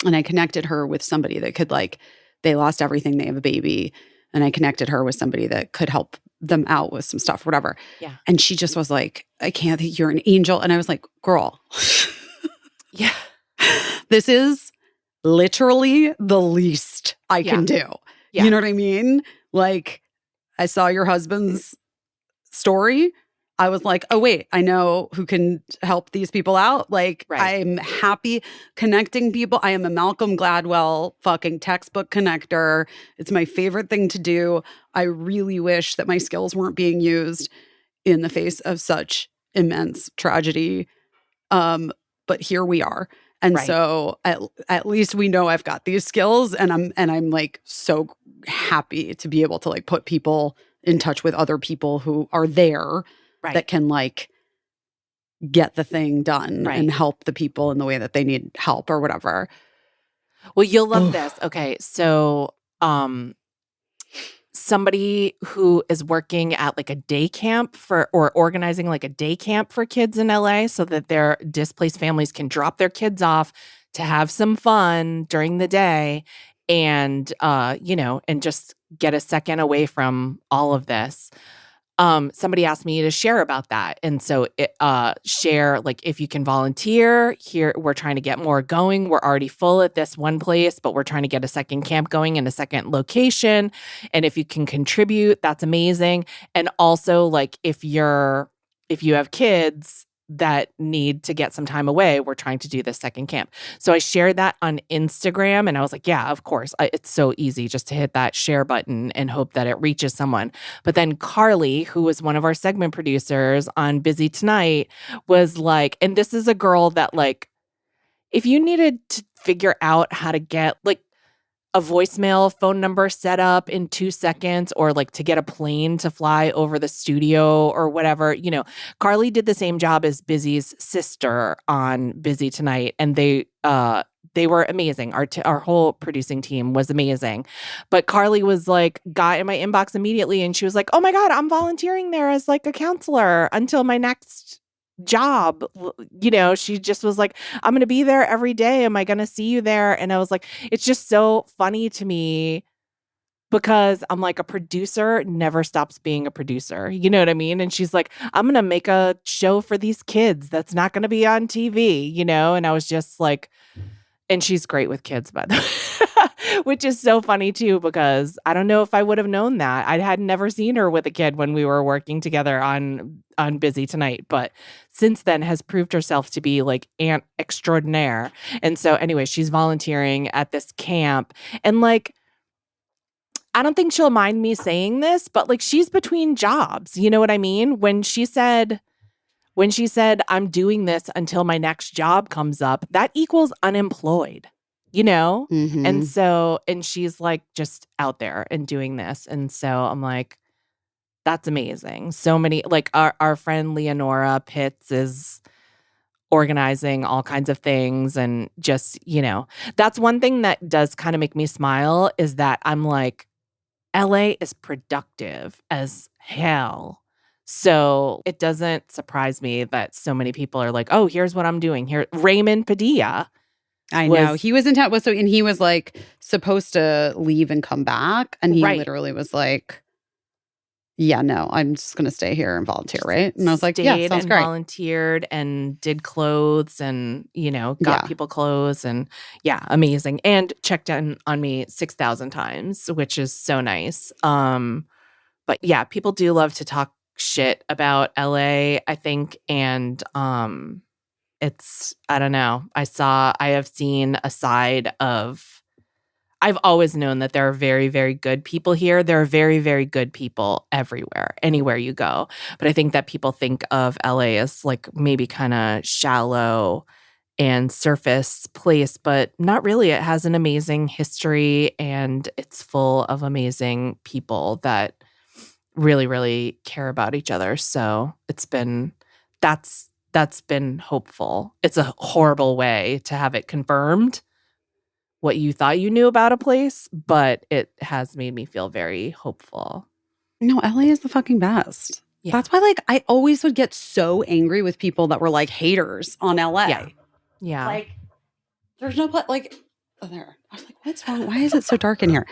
and I connected her with somebody that could like, they lost everything, they have a baby. And I connected her with somebody that could help them out with some stuff, whatever. Yeah. And she just was like, I can't think you're an angel. And I was like, girl. Yeah. This is literally the least I can do. Yeah. You know what I mean? Like, I saw your husband's story. I was like, oh, wait, I know who can help these people out. Like, Right. I'm happy connecting people. I am a Malcolm Gladwell fucking textbook connector. It's my favorite thing to do. I really wish that my skills weren't being used in the face of such immense tragedy. But here we are. And Right. so at least we know I've got these skills, and I'm like so happy to be able to like put people in touch with other people who are there Right. that can like get the thing done Right. and help the people in the way that they need help or whatever. Well, you'll love this. Okay. So, somebody who is working at like a day camp or organizing like a day camp for kids in LA so that their displaced families can drop their kids off to have some fun during the day and, and just get a second away from all of this. Somebody asked me to share about that. And so share, like, if you can volunteer here, we're trying to get more going. We're already full at this one place, but we're trying to get a second camp going in a second location. And if you can contribute, that's amazing. And also, like, if you have kids that need to get some time away, we're trying to do this second camp. So I shared that on Instagram and I was like, yeah, of course. It's so easy just to hit that share button and hope that it reaches someone. But then Carly, who was one of our segment producers on Busy Tonight, was like, and this is a girl that, like, if you needed to figure out how to get like a voicemail phone number set up in 2 seconds, or like to get a plane to fly over the studio or whatever, Carly did the same job as Busy's sister on Busy Tonight. And they were amazing. Our whole producing team was amazing. But Carly was like, got in my inbox immediately and she was like, oh my God, I'm volunteering there as like a counselor until my next job. She just was like, I'm going to be there every day. Am I going to see you there? And I was like, it's just so funny to me because I'm like, a producer never stops being a producer. You know what I mean? And she's like, I'm going to make a show for these kids that's not going to be on TV, And I was just like, and she's great with kids, by the way, which is so funny too, because I don't know if I would have known that. I had never seen her with a kid when we were working together on Busy Tonight, but since then has proved herself to be like aunt extraordinaire. And so anyway, she's volunteering at this camp, and like, I don't think she'll mind me saying this, but like, she's between jobs. You know what I mean? When she said, I'm doing this until my next job comes up, that equals unemployed, Mm-hmm. And so, and she's like just out there and doing this. And so I'm like, that's amazing. So many, like our friend Leonora Pitts is organizing all kinds of things. And just, that's one thing that does kind of make me smile, is that I'm like, LA is productive as hell. So it doesn't surprise me that so many people are like, oh, here's what I'm doing here. Raymond Padilla. I know. He was in town. And he was like supposed to leave and come back. And he literally was like, yeah, no, I'm just going to stay here and volunteer, right? And I was like, yeah, sounds great. Volunteered and did clothes and, got people clothes and amazing. And checked in on me 6,000 times, which is so nice. But yeah, people do love to talk shit about LA, I think. And it's, I don't know. I have seen a side of, I've always known that there are very, very good people here. There are very, very good people everywhere, anywhere you go. But I think that people think of LA as like maybe kind of shallow and surface place, but not really. It has an amazing history and it's full of amazing people that really, really care about each other. So that's been hopeful. It's a horrible way to have it confirmed what you thought you knew about a place, but it has made me feel very hopeful. No, LA is the fucking best. Yeah. That's why, like, I always would get so angry with people that were like haters on LA. Yeah. Like, there's no like, oh, there. I was like, what's wrong? Why is it so dark in here?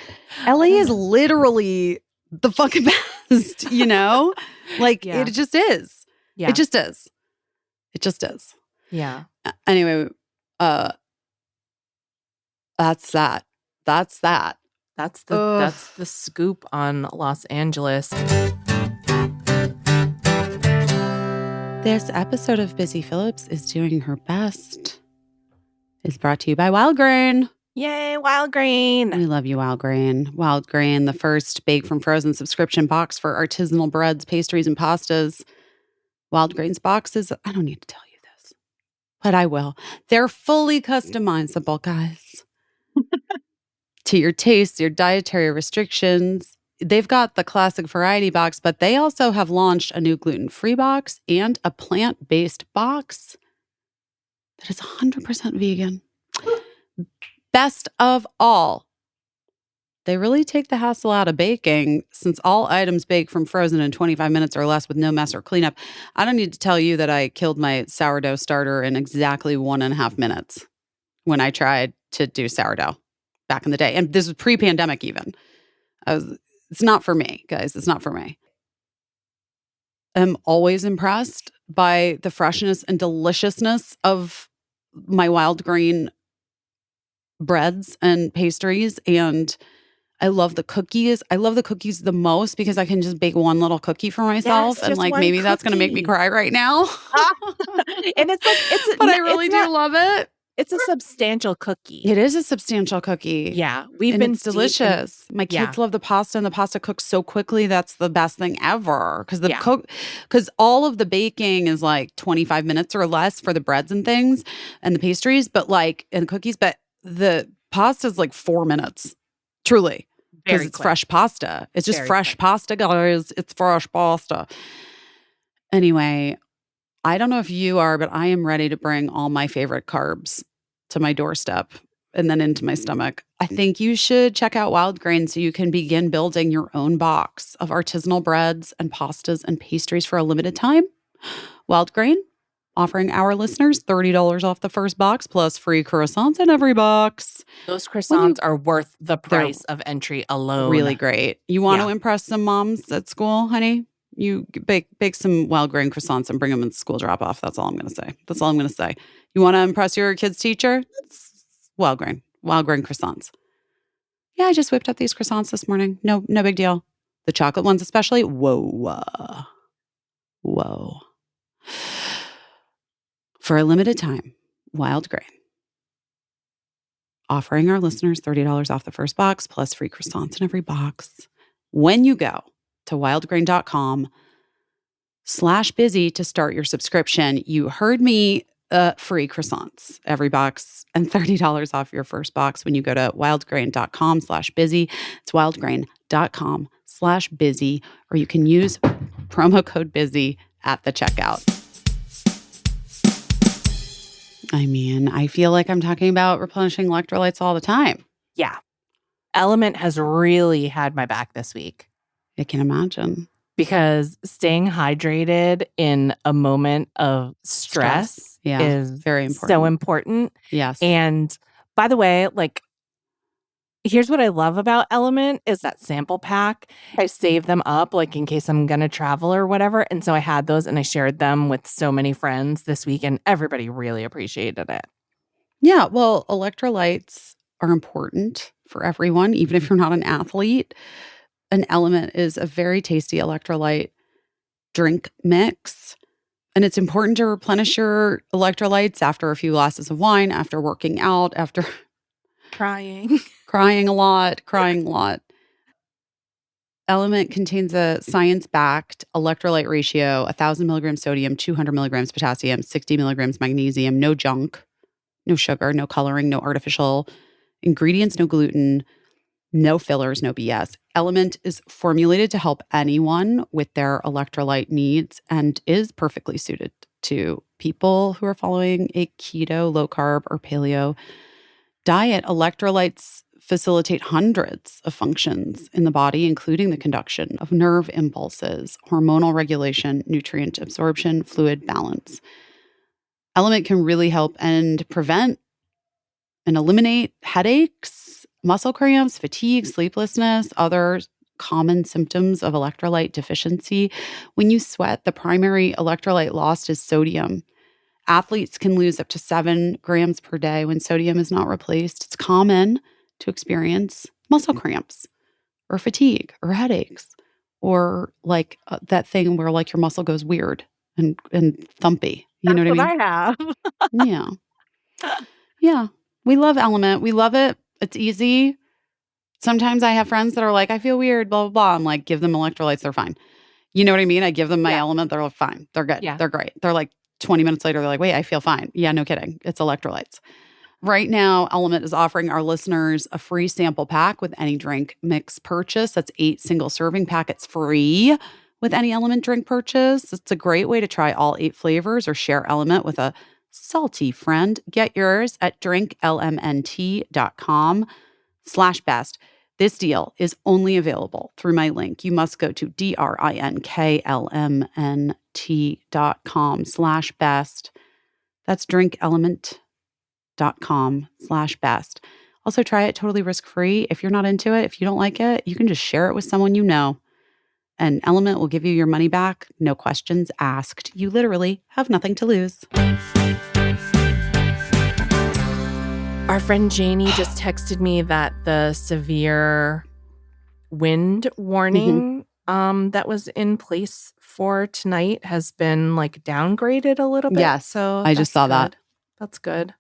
LA is literally the fucking best, Like, it just is. Yeah. It just is. It just is. Yeah. Anyway, that's that. That's that. That's the scoop on Los Angeles. This episode of Busy Phillips is Doing Her Best is brought to you by Wild Grain. Yay, Wild Grain. We love you, Wild Grain. Wild Grain, the first Bake from Frozen subscription box for artisanal breads, pastries, and pastas. Wild Grain's boxes, I don't need to tell you this, but I will. They're fully customizable, guys. To your taste, your dietary restrictions. They've got the classic variety box, but they also have launched a new gluten-free box and a plant-based box that is 100% vegan. Best of all, they really take the hassle out of baking since all items bake from frozen in 25 minutes or less with no mess or cleanup. I don't need to tell you that I killed my sourdough starter in exactly 1.5 minutes when I tried to do sourdough back in the day. And this was pre-pandemic even. It's not for me, guys. It's not for me. I'm always impressed by the freshness and deliciousness of my Wild Grain breads and pastries. And I love the cookies. I love the cookies the most because I can just bake one little cookie for myself. Yes, and like maybe that's going to make me cry right now. And it's like, but I really do love it. It's a substantial cookie. It is a substantial cookie. Yeah. It's delicious. My kids love the pasta, and the pasta cooks so quickly. That's the best thing ever. Because all of the baking is like 25 minutes or less for the breads and things and the pastries, and the cookies. But the pasta is like 4 minutes, truly. Because it's fresh pasta. It's just fresh pasta, guys. It's fresh pasta. Anyway, I don't know if you are, but I am ready to bring all my favorite carbs to my doorstep and then into my stomach. I think you should check out Wild Grain so you can begin building your own box of artisanal breads and pastas and pastries for a limited time. Wild Grain, offering our listeners $30 off the first box plus free croissants in every box. Those croissants are worth the price of entry alone. Really great. You want to impress some moms at school, honey? You bake some Wild Grain croissants and bring them in the school drop-off. That's all I'm going to say. You want to impress your kid's teacher? Wild Grain croissants. Yeah, I just whipped up these croissants this morning. No big deal. The chocolate ones especially. Whoa. For a limited time, Wild Grain, offering our listeners $30 off the first box plus free croissants in every box when you go to wildgrain.com/busy to start your subscription. You heard me, free croissants, every box, and $30 off your first box when you go to wildgrain.com/busy. It's wildgrain.com/busy, or you can use promo code busy at the checkout. I mean, I feel like I'm talking about replenishing electrolytes all the time. Yeah. Element has really had my back this week. I can imagine. Because staying hydrated in a moment of stress is very important. So important. Yes. And by the way, here's what I love about Element is that sample pack. I save them up in case I'm going to travel or whatever. And so I had those and I shared them with so many friends this week and everybody really appreciated it. Yeah. Well, electrolytes are important for everyone, even if you're not an athlete. An Element is a very tasty electrolyte drink mix. And it's important to replenish your electrolytes after a few glasses of wine, after working out, after crying a lot. Element contains a science-backed electrolyte ratio, 1,000 milligrams sodium, 200 milligrams potassium, 60 milligrams magnesium, no junk, no sugar, no coloring, no artificial ingredients, no gluten, no fillers, no BS. Element is formulated to help anyone with their electrolyte needs and is perfectly suited to people who are following a keto, low carb, or paleo diet. Electrolytes facilitate hundreds of functions in the body, including the conduction of nerve impulses, hormonal regulation, nutrient absorption, fluid balance. Element can really help and prevent and eliminate headaches, muscle cramps, fatigue, sleeplessness, other common symptoms of electrolyte deficiency. When you sweat, the primary electrolyte lost is sodium. Athletes can lose up to 7 grams per day when sodium is not replaced. It's common to experience muscle cramps or fatigue or headaches or that thing where your muscle goes weird and thumpy. You know That's what I mean? I have. Yeah. Yeah. We love Element. We love it. It's easy. Sometimes I have friends that are like, I feel weird, blah, blah, blah. I'm like, give them electrolytes. They're fine. You know what I mean? I give them my Element. They're fine. They're good. Yeah. They're great. They're like 20 minutes later, they're like, wait, I feel fine. Yeah, no kidding. It's electrolytes. Right now, Element is offering our listeners a free sample pack with any drink mix purchase. That's 8 single serving packets free with any Element drink purchase. It's a great way to try all 8 flavors or share Element with a salty friend. Get yours at drinklmnt.com/best. This deal is only available through my link. You must go to drinklmnt.com/best. That's drinkelement.com/best. Also, try it totally risk-free. If you're not into it, if you don't like it, you can just share it with someone you know. And Element will give you your money back, no questions asked. You literally have nothing to lose. Our friend Janie just texted me that the severe wind warning that was in place for tonight has been like downgraded a little bit. Yes, so I just saw that. That's good.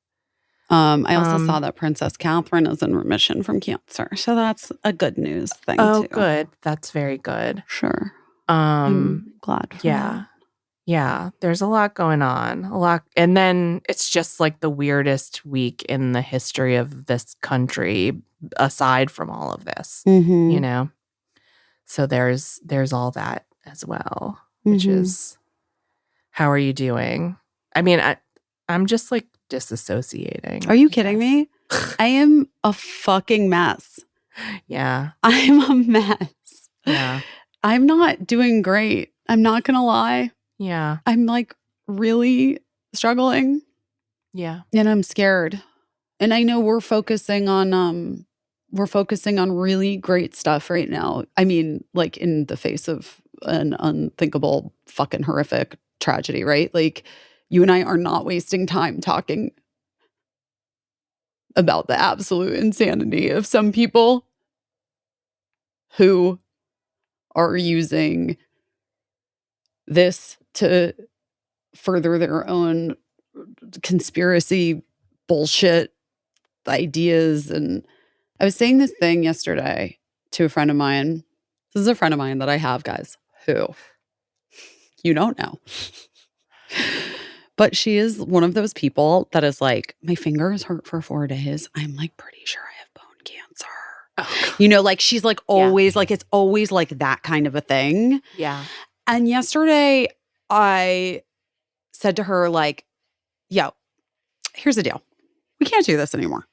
I also saw that Princess Catherine is in remission from cancer. So that's a good news thing, too. Good. That's very good. Sure. I'm glad for that. Yeah. There's a lot going on. A lot. And then it's just like the weirdest week in the history of this country, aside from all of this, you know? So there's all that as well, which is, how are you doing? I mean, I'm just like disassociating. Are you kidding me? I am a fucking mess. Yeah. I'm a mess. Yeah. I'm not doing great. I'm not going to lie. Yeah. I'm like really struggling. Yeah. And I'm scared. And I know we're focusing on really great stuff right now. I mean, like in the face of an unthinkable fucking horrific tragedy, right? Like you and I are not wasting time talking about the absolute insanity of some people who are using this to further their own conspiracy bullshit ideas. And I was saying this thing yesterday to a friend of mine. This is a friend of mine that I have, guys, who you don't know. But she is one of those people that is like, my fingers hurt for 4 days. I'm like pretty sure I have bone cancer. Oh. You know, like she's like always like, it's always like that kind of a thing. Yeah. And yesterday I said to her like, yo, here's the deal. We can't do this anymore.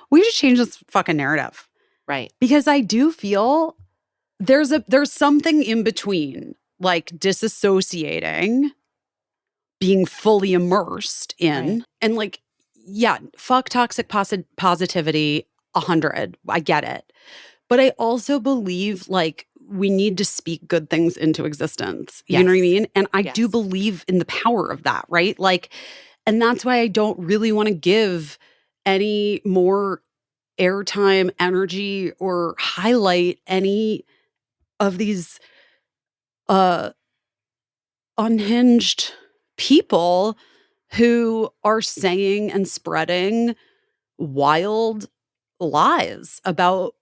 We should change this fucking narrative. Right. Because I do feel there's something in between like disassociating, being fully immersed in, and like, yeah, fuck toxic positivity 100. I get it. But I also believe like we need to speak good things into existence. You know what I mean? And I do believe in the power of that, right? Like, and that's why I don't really want to give any more airtime, energy, or highlight any of these unhinged people who are saying and spreading wild lies about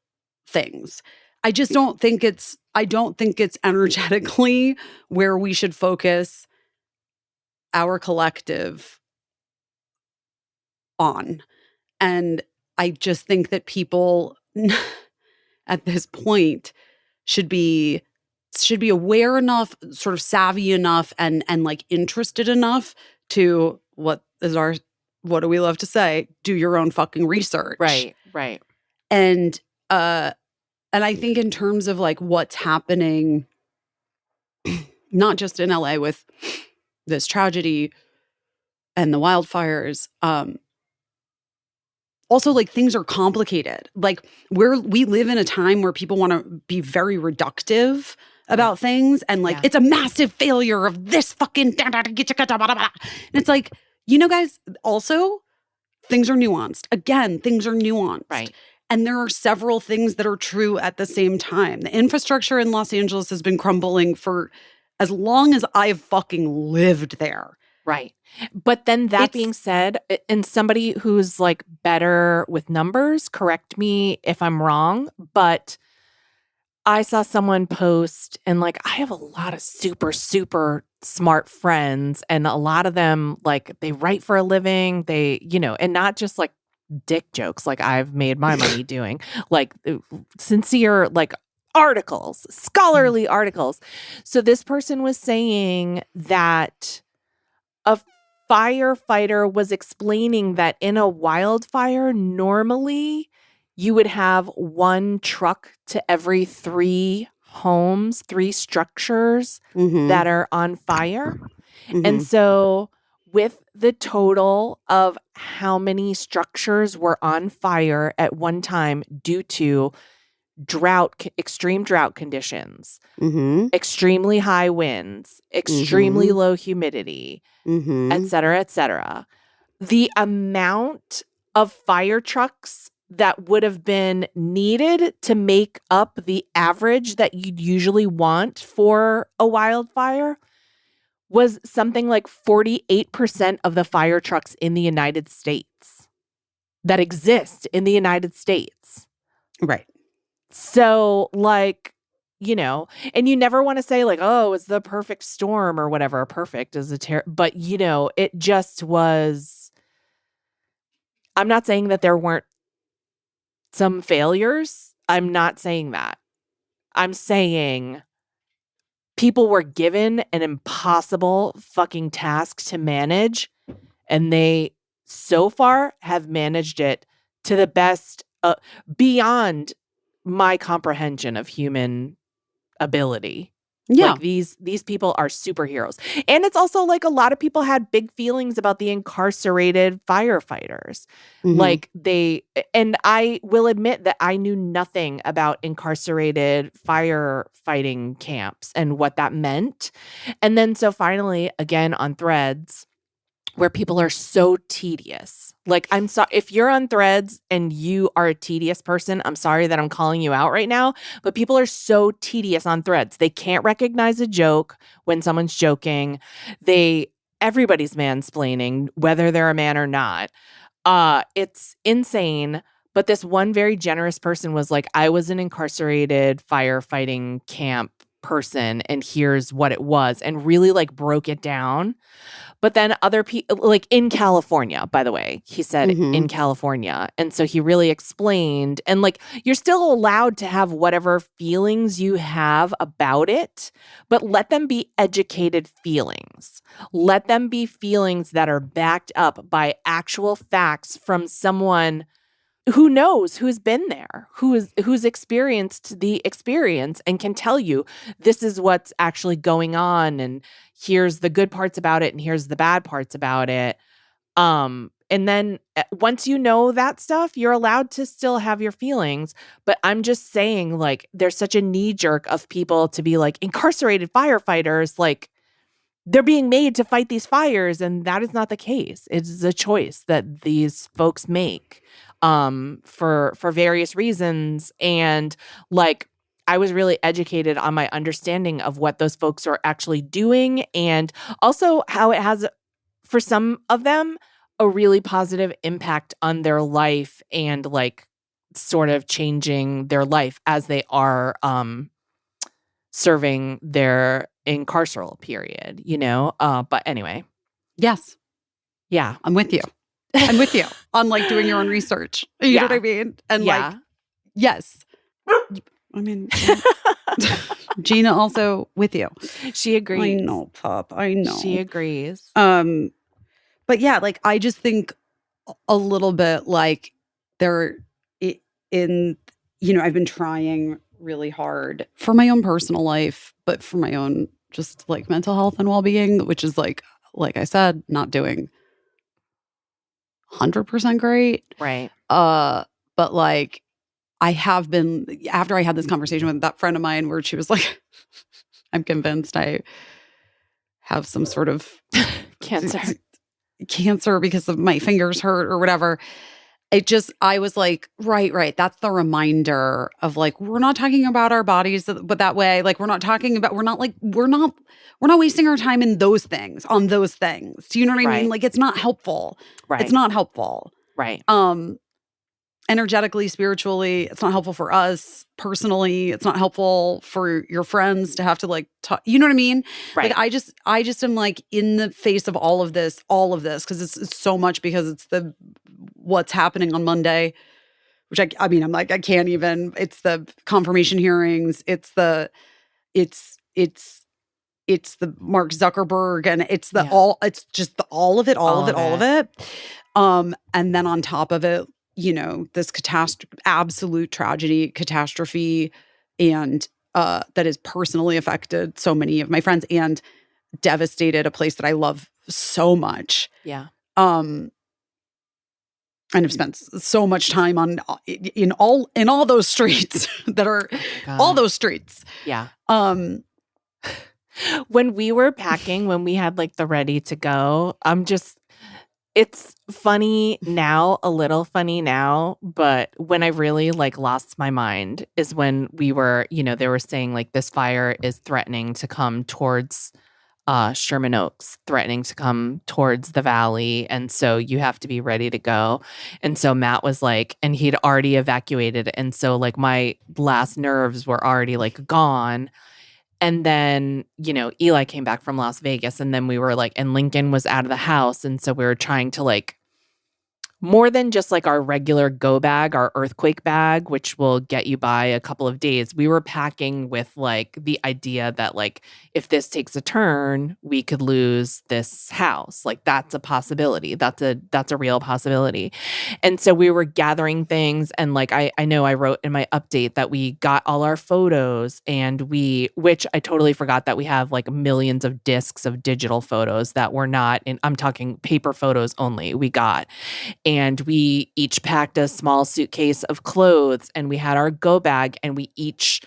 things. I don't think it's energetically where we should focus our collective on. And I just think that people at this point should be aware enough, sort of savvy enough, and like interested enough to what do we love to say? Do your own fucking research. Right. And I think in terms of like what's happening, not just in LA with this tragedy and the wildfires, also like things are complicated. Like we live in a time where people want to be very reductive about things, and like it's a massive failure of this fucking and it's like, you know, guys, also things are nuanced. Again, things are nuanced. Right. And there are several things that are true at the same time. The infrastructure in Los Angeles has been crumbling for as long as I've fucking lived there. Right. But then that being said, and somebody who's like better with numbers, correct me if I'm wrong, but I saw someone post, and like I have a lot of super, super smart friends, and a lot of them like they write for a living, they, and not just like dick jokes like I've made my money doing, like sincere like articles, scholarly articles. So this person was saying that a firefighter was explaining that in a wildfire, normally you would have one truck to every 3 homes, 3 structures that are on fire. And so with the total of how many structures were on fire at one time due to extreme drought conditions, extremely high winds, extremely low humidity, et cetera, the amount of fire trucks that would have been needed to make up the average that you'd usually want for a wildfire was something like 48% of the fire trucks in the United States that exist in the United States. Right. So, like, and you never want to say like, oh, it's the perfect storm or whatever. Perfect is but it just was. I'm not saying that there weren't some failures. I'm not saying that. I'm saying people were given an impossible fucking task to manage, and they so far have managed it to the best, beyond my comprehension of human ability. Yeah. Like these people are superheroes. And it's also like a lot of people had big feelings about the incarcerated firefighters. Like and I will admit that I knew nothing about incarcerated firefighting camps and what that meant. And then so finally, again on Threads, where people are so tedious. Like, I'm sorry, if you're on Threads and you are a tedious person, I'm sorry that I'm calling you out right now, but people are so tedious on Threads. They can't recognize a joke when someone's joking. Everybody's mansplaining, whether they're a man or not. It's insane. But this one very generous person was like, I was an incarcerated firefighting camp person, and here's what it was, and really like broke it down. But then other people, like in California, by the way, he said in California. And so he really explained, and like, you're still allowed to have whatever feelings you have about it, but let them be educated feelings. Let them be feelings that are backed up by actual facts from someone who knows, who's been there, who's experienced the experience and can tell you this is what's actually going on, and here's the good parts about it and here's the bad parts about it. And then once you know that stuff, you're allowed to still have your feelings. But I'm just saying, like, there's such a knee jerk of people to be like, incarcerated firefighters, like, they're being made to fight these fires, and that is not the case. It's a choice that these folks make for various reasons. And like, I was really educated on my understanding of what those folks are actually doing, and also how it has, for some of them, a really positive impact on their life, and like sort of changing their life as they are serving their incarceral period, but anyway. Yes. Yeah. I'm with you. I'm with you on like doing your own research. You know what I mean? And like, yes. I mean, Gina also with you. She agrees. I know, pup. I know. She agrees. But yeah, like I just think a little bit like I've been trying really hard for my own personal life, but for my own just like mental health and well-being, which is like I said, not doing 100% great. Right. But like I have been, after I had this conversation with that friend of mine where she was like, I'm convinced I have some sort of cancer because of my fingers hurt or whatever. I was like, right. That's the reminder of like, we're not talking about our bodies, but that way, like, we're not wasting our time in those things, on those things. Do you know what I mean? Right. Like, it's not helpful. Right. It's not helpful. Right. Energetically, spiritually, it's not helpful for us personally. It's not helpful for your friends to have to like talk. You know what I mean? Right. Like, I just am like in the face of all of this, because it's so much, because it's what's happening on Monday, which I mean, I'm like, I can't even, it's the confirmation hearings. It's the Mark Zuckerberg, and it's it's just all of it. And then on top of it, this absolute tragedy, catastrophe, and that has personally affected so many of my friends and devastated a place that I love so much. Yeah. And have spent so much time in all those streets that are all those streets. Yeah. When we were packing, when we had like the ready to go, it's funny now, a little funny now, but when I really like lost my mind is when we were, they were saying like this fire is threatening to come towards Sherman Oaks, threatening to come towards the valley. And so you have to be ready to go. And so Matt was like, and he'd already evacuated. And so like my last nerves were already like gone. And then, Eli came back from Las Vegas, and then we were like, and Lincoln was out of the house. And so we were trying to like, more than just like our regular go bag, our earthquake bag, which will get you by a couple of days, we were packing with like the idea that like, if this takes a turn, we could lose this house. Like that's a possibility. That's a real possibility. And so we were gathering things, and like, I know I wrote in my update that we got all our photos, and which I totally forgot that we have like millions of discs of digital photos that were not I'm talking paper photos only, we got. And we each packed a small suitcase of clothes, and we had our go bag, and we each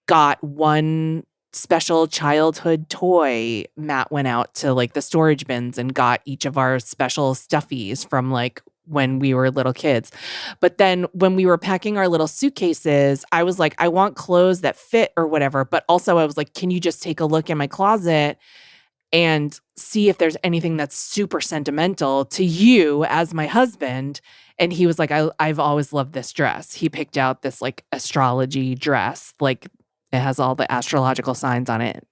got one special childhood toy. Matt went out to like the storage bins and got each of our special stuffies from like when we were little kids. But then when we were packing our little suitcases, I was like, I want clothes that fit or whatever. But also I was like, can you just take a look in my closet and see if there's anything that's super sentimental to you as my husband? And he was like, I've always loved this dress. He picked out this like astrology dress, like it has all the astrological signs on it,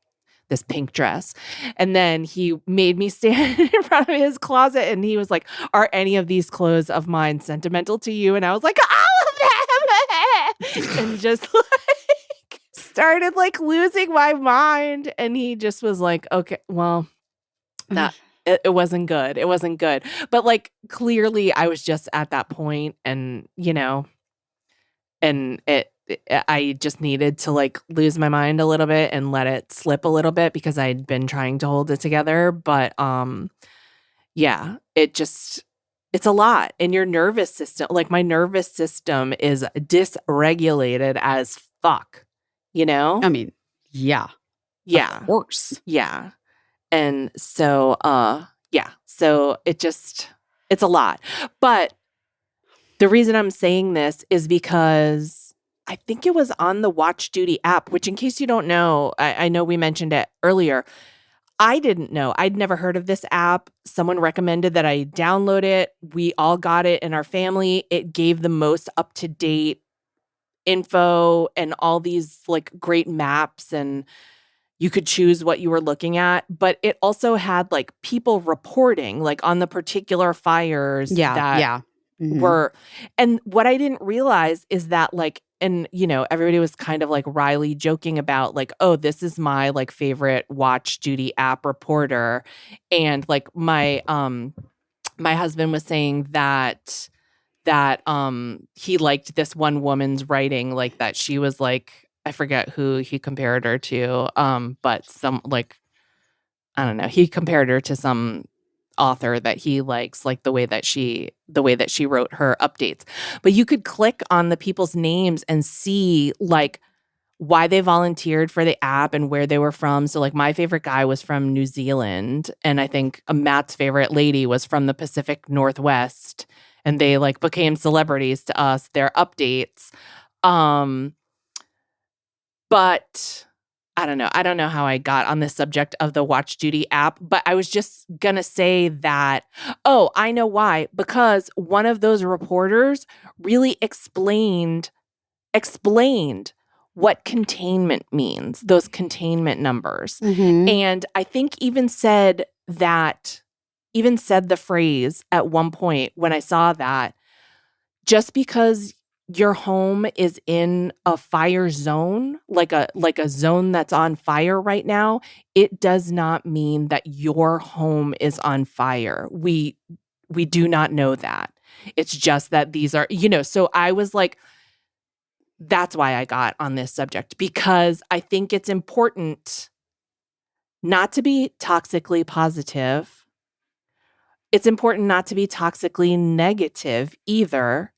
this pink dress. And then he made me stand in front of his closet, and he was like, are any of these clothes of mine sentimental to you? And I was like, all of them. And just like started like losing my mind. And he just was like, okay, well, it wasn't good. It wasn't good. But like clearly I was just at that point, and and I just needed to like lose my mind a little bit and let it slip a little bit, because I'd been trying to hold it together. But yeah, it's a lot. And your nervous system, like my nervous system is dysregulated as fuck, I mean, yeah. Yeah. Of course. Yeah. And so so it's a lot. But the reason I'm saying this is because I think it was on the Watch Duty app, which, in case you don't know, I know we mentioned it earlier. I didn't know. I'd never heard of this app. Someone recommended that I download it. We all got it in our family. It gave the most up-to-date info and all these like great maps, and you could choose what you were looking at. But it also had like people reporting like on the particular fires were. And what I didn't realize is that like, and everybody was kind of like wryly joking about like, oh, this is my like favorite Watch Duty app reporter. And like my husband was saying that he liked this one woman's writing, like that she was like, I forget who he compared her to, but some like, I don't know, he compared her to some author that he likes, like the way that she wrote her updates. But you could click on the people's names and see like why they volunteered for the app and where they were from. So like my favorite guy was from New Zealand, and I think Matt's favorite lady was from the Pacific Northwest, and they like became celebrities to us, their updates. But I don't know. I don't know how I got on this subject of the Watch Duty app, but I was just going to say that, oh, I know why. Because one of those reporters really explained what containment means, those containment numbers. Mm-hmm. And I think even said the phrase at one point when I saw that, just because your home is in a fire zone, like a zone that's on fire right now, it does not mean that your home is on fire. We do not know that. It's just that these are, so I was like, that's why I got on this subject, because I think it's important not to be toxically positive. It's important not to be toxically negative either.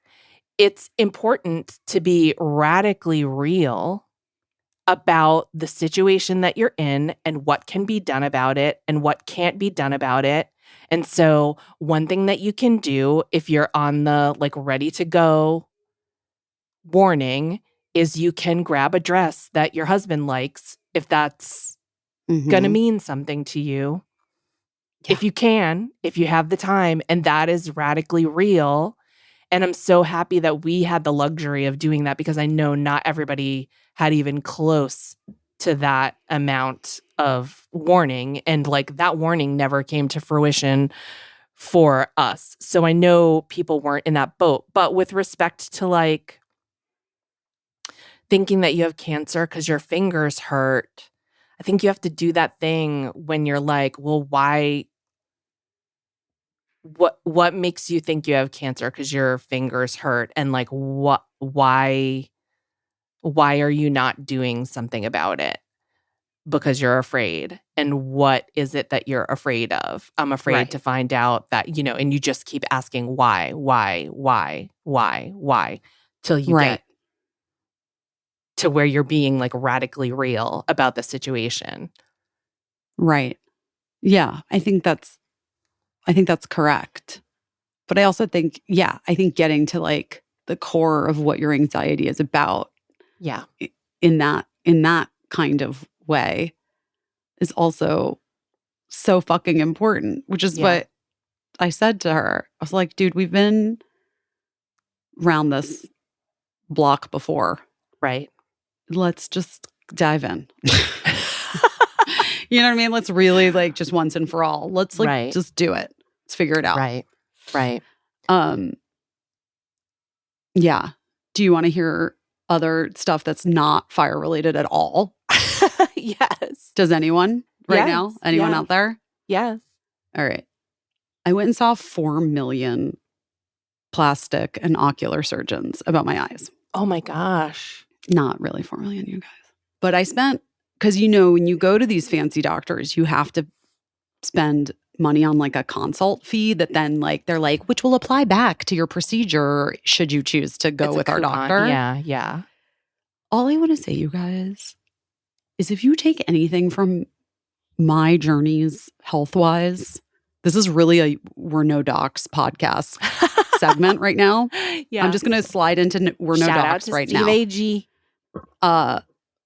It's important to be radically real about the situation that you're in and what can be done about it and what can't be done about it. And so one thing that you can do if you're on the like ready to go warning is you can grab a dress that your husband likes if that's going to mean something to you. Yeah. If you can, if you have the time, and that is radically real. And I'm so happy that we had the luxury of doing that, because I know not everybody had even close to that amount of warning. And like that warning never came to fruition for us. So I know people weren't in that boat. But with respect to like thinking that you have cancer because your fingers hurt, I think you have to do that thing when you're like, well, why? What makes you think you have cancer because your fingers hurt? And like, why are you not doing something about it? Because you're afraid. And what is it that you're afraid of? I'm afraid to find out that, and you just keep asking why, till you get to where you're being like radically real about the situation. Right. Yeah, I think that's correct. But I also think, I think getting to like the core of what your anxiety is about. Yeah. In that kind of way is also so fucking important, which is what I said to her. I was like, dude, we've been around this block before. Right. Let's just dive in. You know what I mean? Let's really like just once and for all. Let's like just do it. Let's figure it out. Right. Yeah. Do you want to hear other stuff that's not fire related at all? Yes. Does anyone now? Anyone out there? Yes. All right. I went and saw 4 million plastic and ocular surgeons about my eyes. Oh my gosh. Not really 4 million, you guys. But I spent, because when you go to these fancy doctors, you have to spend money on like a consult fee that then like they're like, which will apply back to your procedure should you choose to go with our doctor. Yeah. All I want to say, you guys, is if you take anything from my journeys health-wise, this is really a We're No Docs podcast segment right now. Yeah. I'm just going to slide into We're No Docs right now. Shout out to Steve A.G.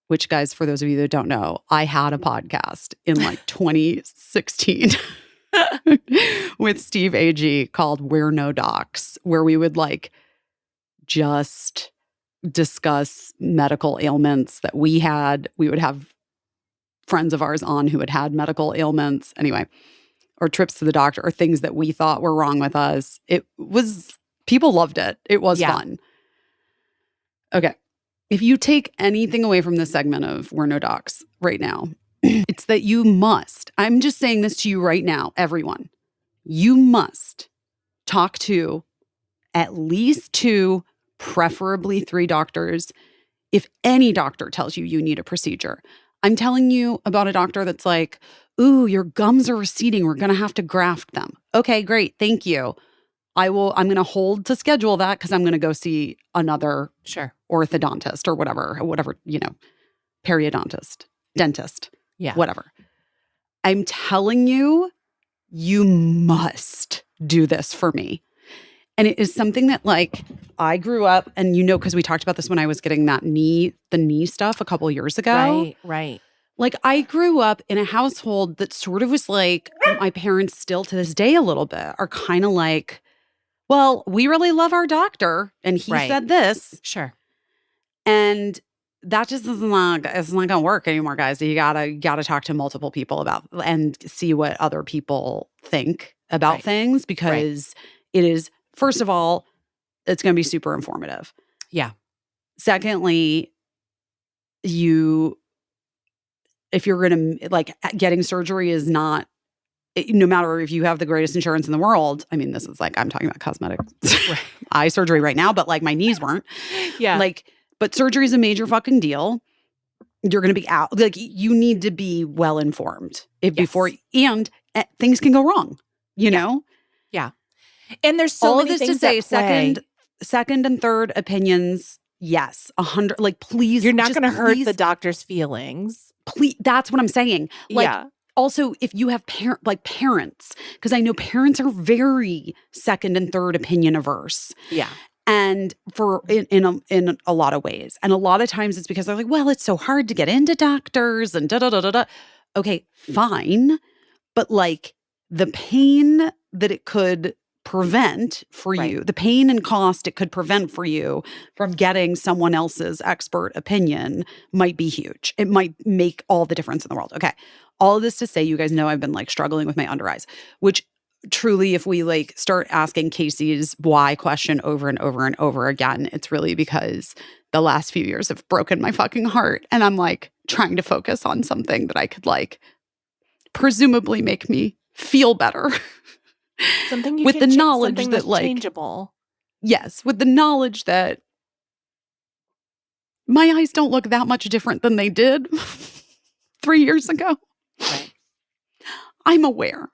Which, guys, for those of you that don't know, I had a podcast in like 2016 with Steve A.G. called We're No Docs, where we would like just discuss medical ailments that we had. We would have friends of ours on who had medical ailments. Anyway, or trips to the doctor or things that we thought were wrong with us. People loved it. It was fun. Okay. If you take anything away from this segment of We're No Docs right now, it's that you must, I'm just saying this to you right now, everyone, you must talk to at least 2, preferably 3 doctors. If any doctor tells you you need a procedure, I'm telling you about a doctor that's like, ooh, your gums are receding. We're going to have to graft them. Okay, great. Thank you. I'm going to hold to schedule that because I'm going to go see another orthodontist or whatever, periodontist, dentist, whatever. I'm telling you, you must do this for me. And it is something that like I grew up, and because we talked about this when I was getting the knee stuff a couple of years ago. Right. Like I grew up in a household that sort of was like, my parents still to this day a little bit are kind of like, well, we really love our doctor and he said this. Sure. And that just it's not going to work anymore, guys. You gotta talk to multiple people about and see what other people think about things, because it is, first of all, it's going to be super informative. Yeah. Secondly, if you're going to like getting surgery is not, no matter if you have the greatest insurance in the world. I mean, this is like, I'm talking about cosmetic eye surgery right now, but like my knees weren't. Yeah. Like, but surgery is a major fucking deal. You're going to be out. Like you need to be well informed before, and things can go wrong, you know? Yeah. And there's so all many of this things to say, play. second and third opinions. Yes. 100. Like, please. You're not going to hurt the doctor's feelings. Please. That's what I'm saying. Like, also, if you have parents, because I know parents are very second and third opinion averse. Yeah. And in a lot of ways. And a lot of times it's because they're like, well, it's so hard to get into doctors and da-da-da-da-da. Okay, fine. But like the pain that it could prevent for you, the pain and cost it could prevent for you from getting someone else's expert opinion might be huge. It might make all the difference in the world. Okay. All of this to say, you guys know I've been like struggling with my under eyes, which truly, if we like start asking Caissie's why question over and over and over again, it's really because the last few years have broken my fucking heart. And I'm like trying to focus on something that I could like presumably make me feel better. Something you with can the knowledge something that like changeable. Yes, with the knowledge that my eyes don't look that much different than they did 3 years ago. Right. I'm aware.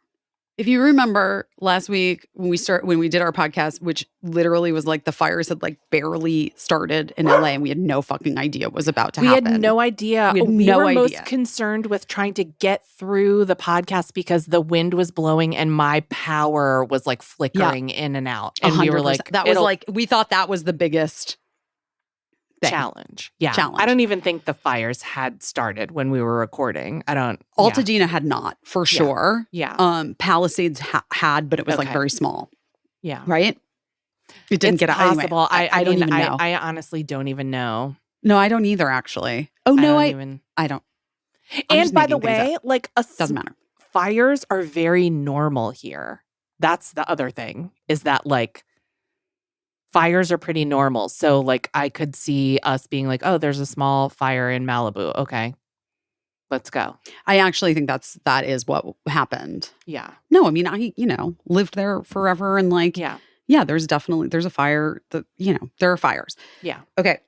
If you remember last week when we did our podcast, which literally was like the fires had like barely started in LA and we had no fucking idea what was about to happen. We had no idea. We were most concerned with trying to get through the podcast because the wind was blowing and my power was like flickering in and out. And 100%. we were like, that was like, we thought that was the biggest challenge. Yeah. I don't even think the fires had started when we were recording. Altadena had not, for sure. Yeah. Palisades had, but it was like very small. Yeah. Right? It didn't get out. Possible. Anyway, I don't even know. I honestly don't even know. No, I don't either, actually. Oh, no, I don't. And by the way, like doesn't matter. Fires are very normal here. That's the other thing, is that like fires are pretty normal. So like I could see us being like, oh, there's a small fire in Malibu. Okay, let's go. I actually think that is what happened. Yeah. No, I mean, I lived there forever and like, yeah, there's a fire that, there are fires. Yeah. Okay.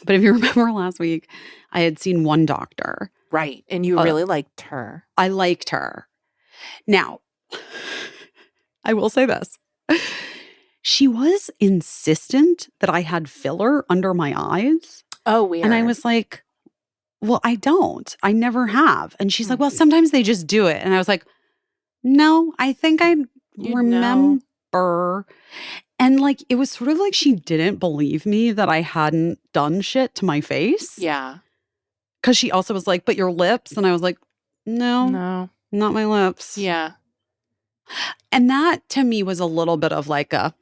But if you remember last week, I had seen one doctor. Right. And you really liked her. I liked her. Now, I will say this. She was insistent that I had filler under my eyes. Oh, weird. And I was like, well, I don't. I never have. And she's like, well, sometimes they just do it. And I was like, no, I think I remember. And like, it was sort of like she didn't believe me that I hadn't done shit to my face. Yeah. Because she also was like, but your lips? And I was like, no, not my lips. Yeah. And that to me was a little bit of like a,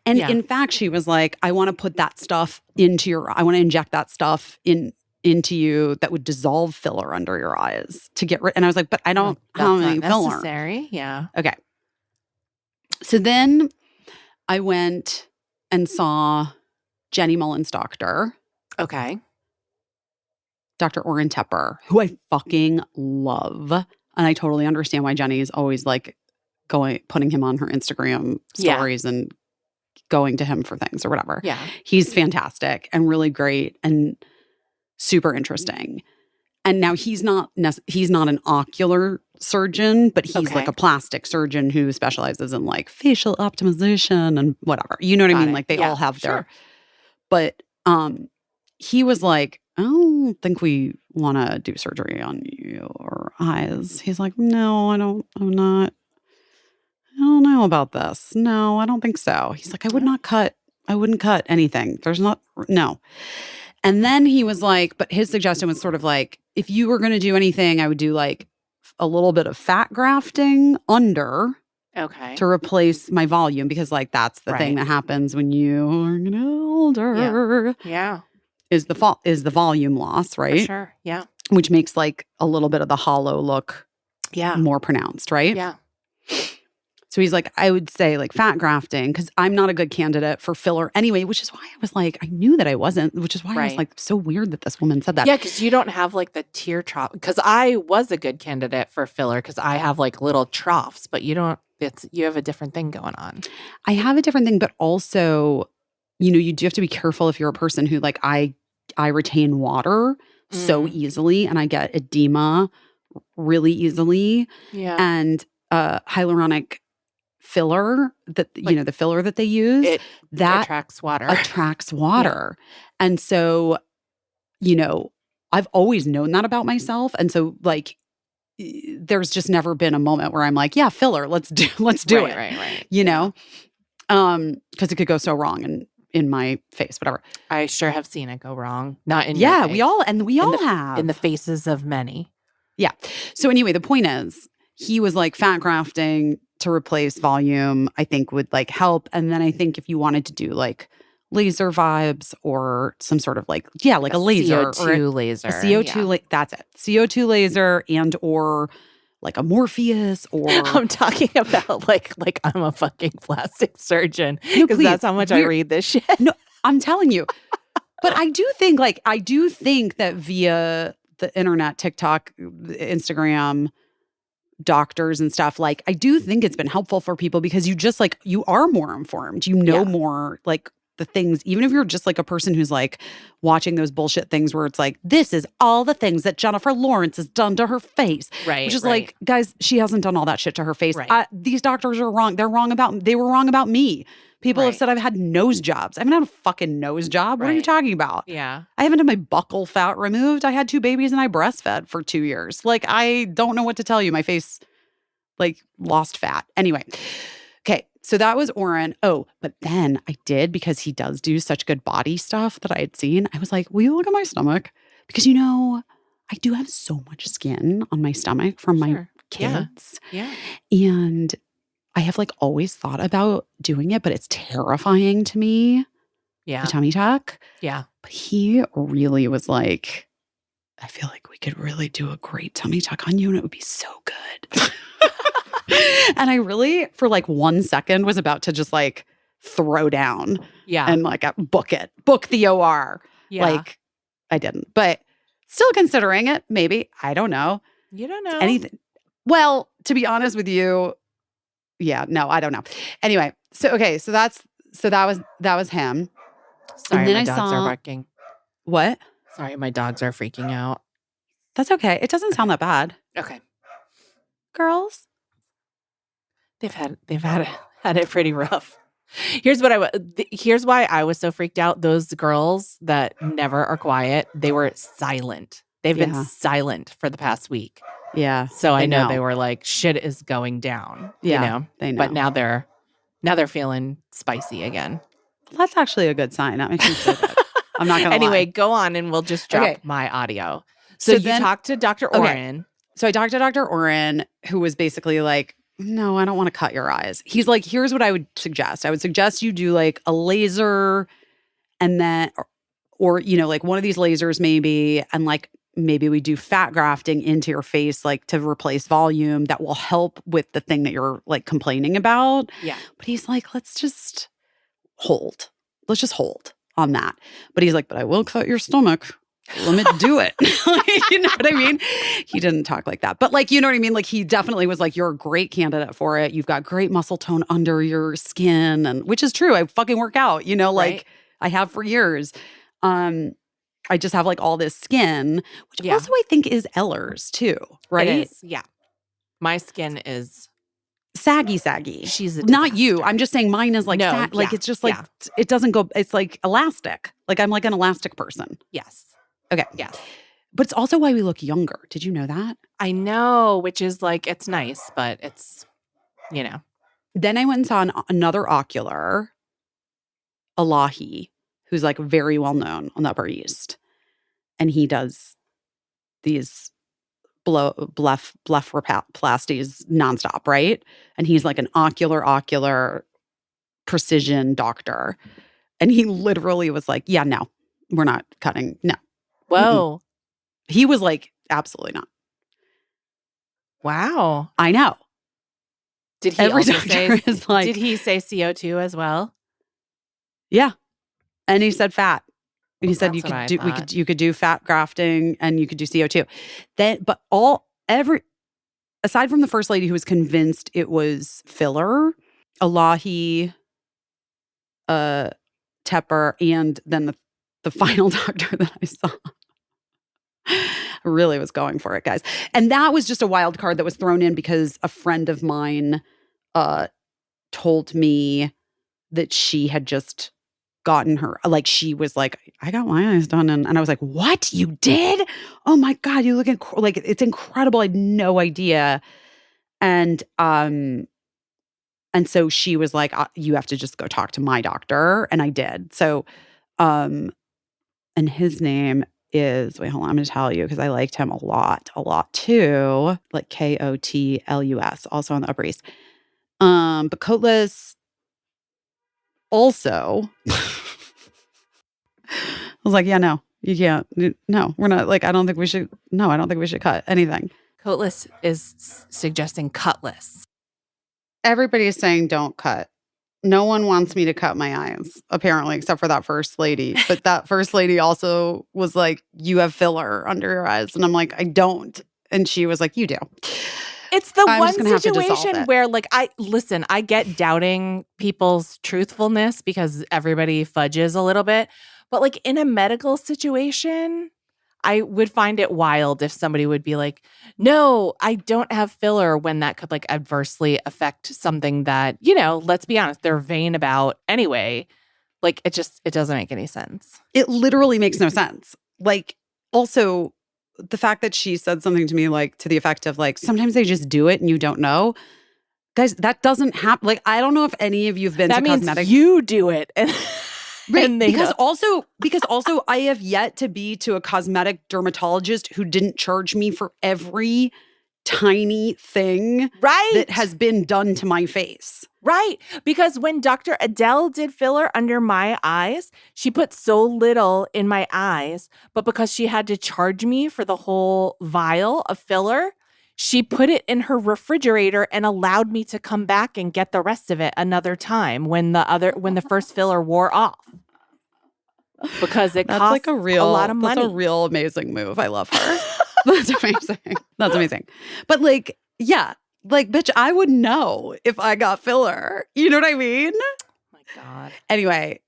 And in fact, she was like, I want to put that stuff I want to inject that stuff into you that would dissolve filler under your eyes to get rid. And I was like, but I don't have any filler. Necessary. Yeah. Okay. So then I went and saw Jenny Mullen's doctor. Okay. Dr. Oren Tepper, who I fucking love. And I totally understand why Jenny is always like putting him on her Instagram stories and going to him for things or whatever. Yeah. He's fantastic and really great and super interesting. And now he's not an ocular surgeon, but he's like a plastic surgeon who specializes in like facial optimization and whatever. You know what I mean? Like they all have their, but he was like, I don't think we want to do surgery on your eyes. He's like, no, I don't. I'm not. don't know about this. No, I don't think so. He's like, I wouldn't cut anything. No. And then he was like, but his suggestion was sort of like, if you were going to do anything, I would do like a little bit of fat grafting under to replace my volume, because like that's the thing that happens when you are getting older. Yeah. Is the volume loss, right? For sure. Yeah. Which makes like a little bit of the hollow look more pronounced, right? Yeah. So he's like, I would say like fat grafting, because I'm not a good candidate for filler anyway, which is why I was like, I knew that I wasn't, which is why I was like, so weird that this woman said that. Yeah, because you don't have like the tear trough. Because I was a good candidate for filler because I have like little troughs, but you don't, you have a different thing going on. I have a different thing, but also, you do have to be careful if you're a person who like, I retain water so easily and I get edema really easily. Yeah. And hyaluronic filler that the filler that they use that attracts water. Yeah. And so I've always known that about myself, and so like there's just never been a moment where I'm like, yeah, filler, let's do it. Right. Because it could go so wrong in my face, whatever. I sure have seen it go wrong. Not in your face. we all have in the faces of many. Yeah. So anyway, the point is, he was like, fat grafting to replace volume, I think would like help. And then I think if you wanted to do like laser vibes or some sort of like a laser CO2 laser. A CO2 that's it. CO2 laser and or like a Morpheus or I'm talking about like I'm a fucking plastic surgeon, because that's how much I read this shit. No, I'm telling you. But I do think that via the internet, TikTok, Instagram, doctors and stuff, like I do think it's been helpful for people, because you just like, you are more informed, more like the things, even if you're just like a person who's like watching those bullshit things where it's like, this is all the things that Jennifer Lawrence has done to her face. Right. Which is like, guys, she hasn't done all that shit to her face. Right. These doctors are wrong. They were wrong about me. People have said I've had nose jobs. I haven't had a fucking nose job. What are you talking about? Yeah. I haven't had my buccal fat removed. I had 2 babies and I breastfed for 2 years. Like, I don't know what to tell you. My face like lost fat. Anyway. Okay. So that was Oren. Oh, but then I did, because he does do such good body stuff that I had seen. I was like, will you look at my stomach? Because I do have so much skin on my stomach from my kids. Yeah. And I have like always thought about doing it, but it's terrifying to me. Yeah. The tummy tuck. Yeah. But he really was like, I feel like we could really do a great tummy tuck on you and it would be so good. And I really, for like 1 second, was about to just like throw down. Yeah. And like book the OR. Yeah. Like I didn't, but still considering it, maybe. I don't know. You don't know. Anything. Well, to be honest with you, yeah, no, I don't know. Anyway, so that was him. Sorry, and then my I dogs saw, are barking. What? Sorry, my dogs are freaking out. That's okay. It doesn't sound that bad. Okay. Girls, they've had it pretty rough. Here's why I was so freaked out. Those girls that never are quiet, they were silent. They've been silent for the past week. Yeah. So I know they were like, shit is going down. Yeah, they know. But now they're feeling spicy again. Well, that's actually a good sign. That makes me feel good. I'm not gonna Anyway, lie. go on and we'll just drop my audio. So you talked to Dr. Oren. So I talked to Dr. Oren, who was basically like, no, I don't want to cut your eyes. He's like, here's what I would suggest. I would suggest you do like a laser, and then, or like one of these lasers maybe, and like maybe we do fat grafting into your face, like to replace volume that will help with the thing that you're like complaining about. Yeah. But he's like, let's just hold. Let's just hold on that. But he's like, but I will cut your stomach. Let me do it. You know what I mean? He didn't talk like that. But like, you know what I mean? Like he definitely was like, you're a great candidate for it. You've got great muscle tone under your skin, and which is true. I fucking work out, like I have for years. I just have like all this skin, which also I think is Eller's too, right? It is, yeah. My skin is saggy. She's a not you. I'm just saying mine is like like it's just like it doesn't go. It's like elastic. Like I'm like an elastic person. Yes. Okay. Yes. But it's also why we look younger. Did you know that? I know, which is like, it's nice, but it's, Then I went and saw another ocular, Elahi, who's like very well known on the Upper East. And he does these blepharoplasties nonstop, right? And he's like an ocular precision doctor. And he literally was like, yeah, no, we're not cutting. No. Whoa. He was like, absolutely not. Wow. I know. Did he Every also doctor say, is like, did he say CO2 as well? yeah. And he said fat. He said That's you what I could do thought. you could do fat grafting and you could do CO2. Then but aside from the first lady who was convinced it was filler, Elahi, Tepper, and then the final doctor that I saw really was going for it, guys. And that was just a wild card that was thrown in because a friend of mine told me that she had just gotten she was like, I got my eyes done. And I was like, what? You did? Oh my God, you look like it's incredible. I had no idea. And so she was like, you have to just go talk to my doctor. And I did. So, and his name is, wait, hold on, I'm going to tell you because I liked him a lot too. Like Kotlus, also on the Upper East. But Kotlus also, I was like, yeah, no, you can't. No, we're not like, I don't think we should cut anything. Coatless is suggesting cutless. Everybody is saying don't cut. No one wants me to cut my eyes, apparently, except for that first lady. But that first lady also was like, you have filler under your eyes. And I'm like, I don't. And she was like, you do. It's the I'm one just gonna have to dissolve situation it. where, like, I get doubting people's truthfulness because everybody fudges a little bit. But, like, in a medical situation, I would find it wild if somebody would be like, no, I don't have filler, when that could, like, adversely affect something that, let's be honest, they're vain about anyway. Like, it doesn't make any sense. It literally makes no sense. Like, also, the fact that she said something to me, like, to the effect of, like, sometimes they just do it and you don't know. Guys, that doesn't happen. Like, I don't know if any of you have been that to means cosmetic. You do it. And right. and Because also I have yet to be to a cosmetic dermatologist who didn't charge me for every tiny thing that has been done to my face. Right. Because when Dr. Adele did filler under my eyes, she put so little in my eyes, but because she had to charge me for the whole vial of filler, she put it in her refrigerator and allowed me to come back and get the rest of it another time when the first filler wore off. Because it costs like a lot of money. That's a real amazing move. I love her. That's amazing. That's amazing. But like, yeah. Like, bitch, I would know if I got filler. You know what I mean? Oh my God. Anyway,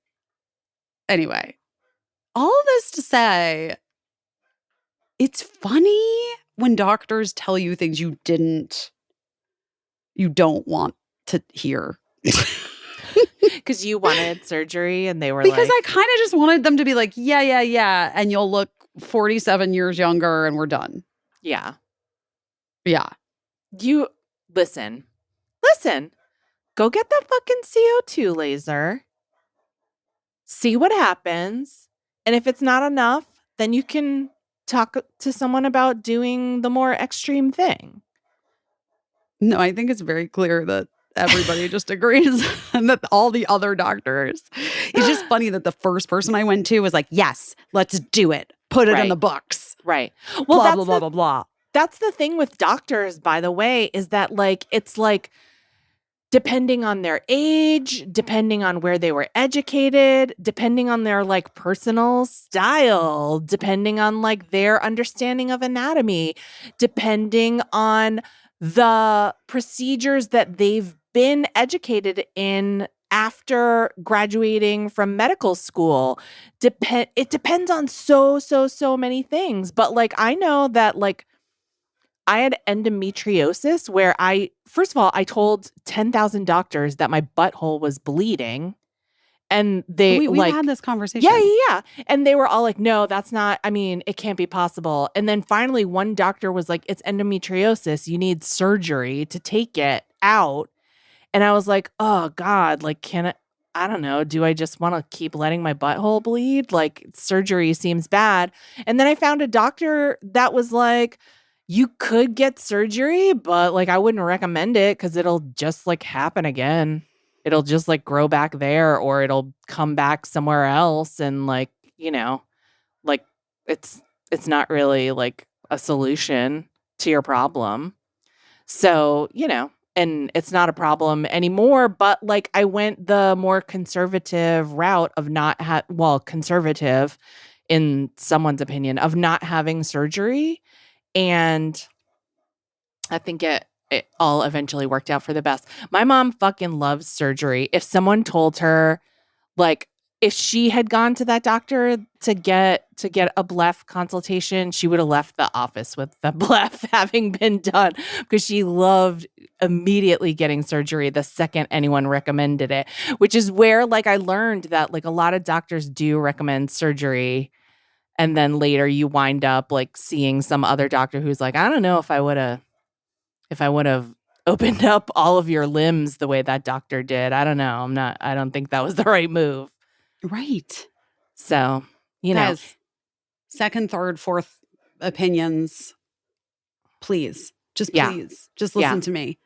all of this to say, it's funny when doctors tell you things you don't want to hear. Because you wanted surgery and they were because I kind of just wanted them to be like, yeah. And you'll look 47 years younger and we're done. Yeah. Yeah. You... Listen, go get that fucking CO2 laser. See what happens. And if it's not enough, then you can talk to someone about doing the more extreme thing. No, I think it's very clear that everybody just agrees and that all the other doctors. It's just funny that the first person I went to was like, yes, let's do it. Put it in the books. Right. Well, blah, blah, blah. That's the thing with doctors, by the way, is that like, it's like, depending on their age, depending on where they were educated, depending on their like personal style, depending on like their understanding of anatomy, depending on the procedures that they've been educated in after graduating from medical school. It depends on so many things. But like, I know that like, I had endometriosis where first of all, I told 10,000 doctors that my butthole was bleeding. And we had this conversation. Yeah. And they were all like, no, that's not, it can't be possible. And then finally one doctor was like, it's endometriosis. You need surgery to take it out. And I was like, oh God, like, I don't know. Do I just want to keep letting my butthole bleed? Like, surgery seems bad. And then I found a doctor that was like, you could get surgery, but like, I wouldn't recommend it because it'll just like happen again. It'll just like grow back there, or it'll come back somewhere else. And like, like it's not really like a solution to your problem. So, and it's not a problem anymore, but like I went the more conservative route of not conservative in someone's opinion, of not having surgery. And I think it all eventually worked out for the best. My mom fucking loves surgery. If someone told her, like, if she had gone to that doctor to get a BLEF consultation, she would have left the office with the BLEF having been done, because she loved immediately getting surgery the second anyone recommended it, which is where like I learned that like a lot of doctors do recommend surgery. And then later you wind up like seeing some other doctor who's like, I don't know if I would have opened up all of your limbs the way that doctor did. I don't know. I don't think that was the right move. Right. So, Guys, second, third, fourth opinions, please. Just please. Just listen to me.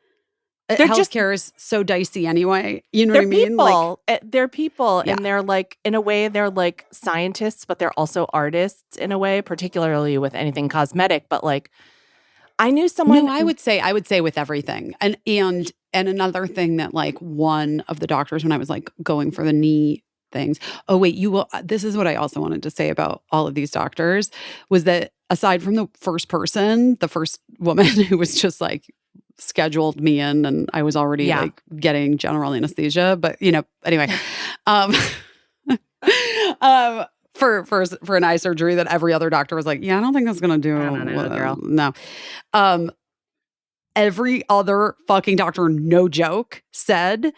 Healthcare is so dicey anyway. You know what I mean? People. They're people. And they're like, in a way, they're like scientists, but they're also artists in a way, particularly with anything cosmetic. But like, I knew someone. No, I would say with everything. And another thing that like one of the doctors, when I was like going for the knee things. Oh, wait, this is what I also wanted to say about all of these doctors, was that aside from the first woman who was just like scheduled me in, and I was already like getting general anesthesia, but anyway, for an eye surgery that every other doctor was like, yeah, I don't think that's going to do. I don't know, girl. No. Every other fucking doctor, no joke, said,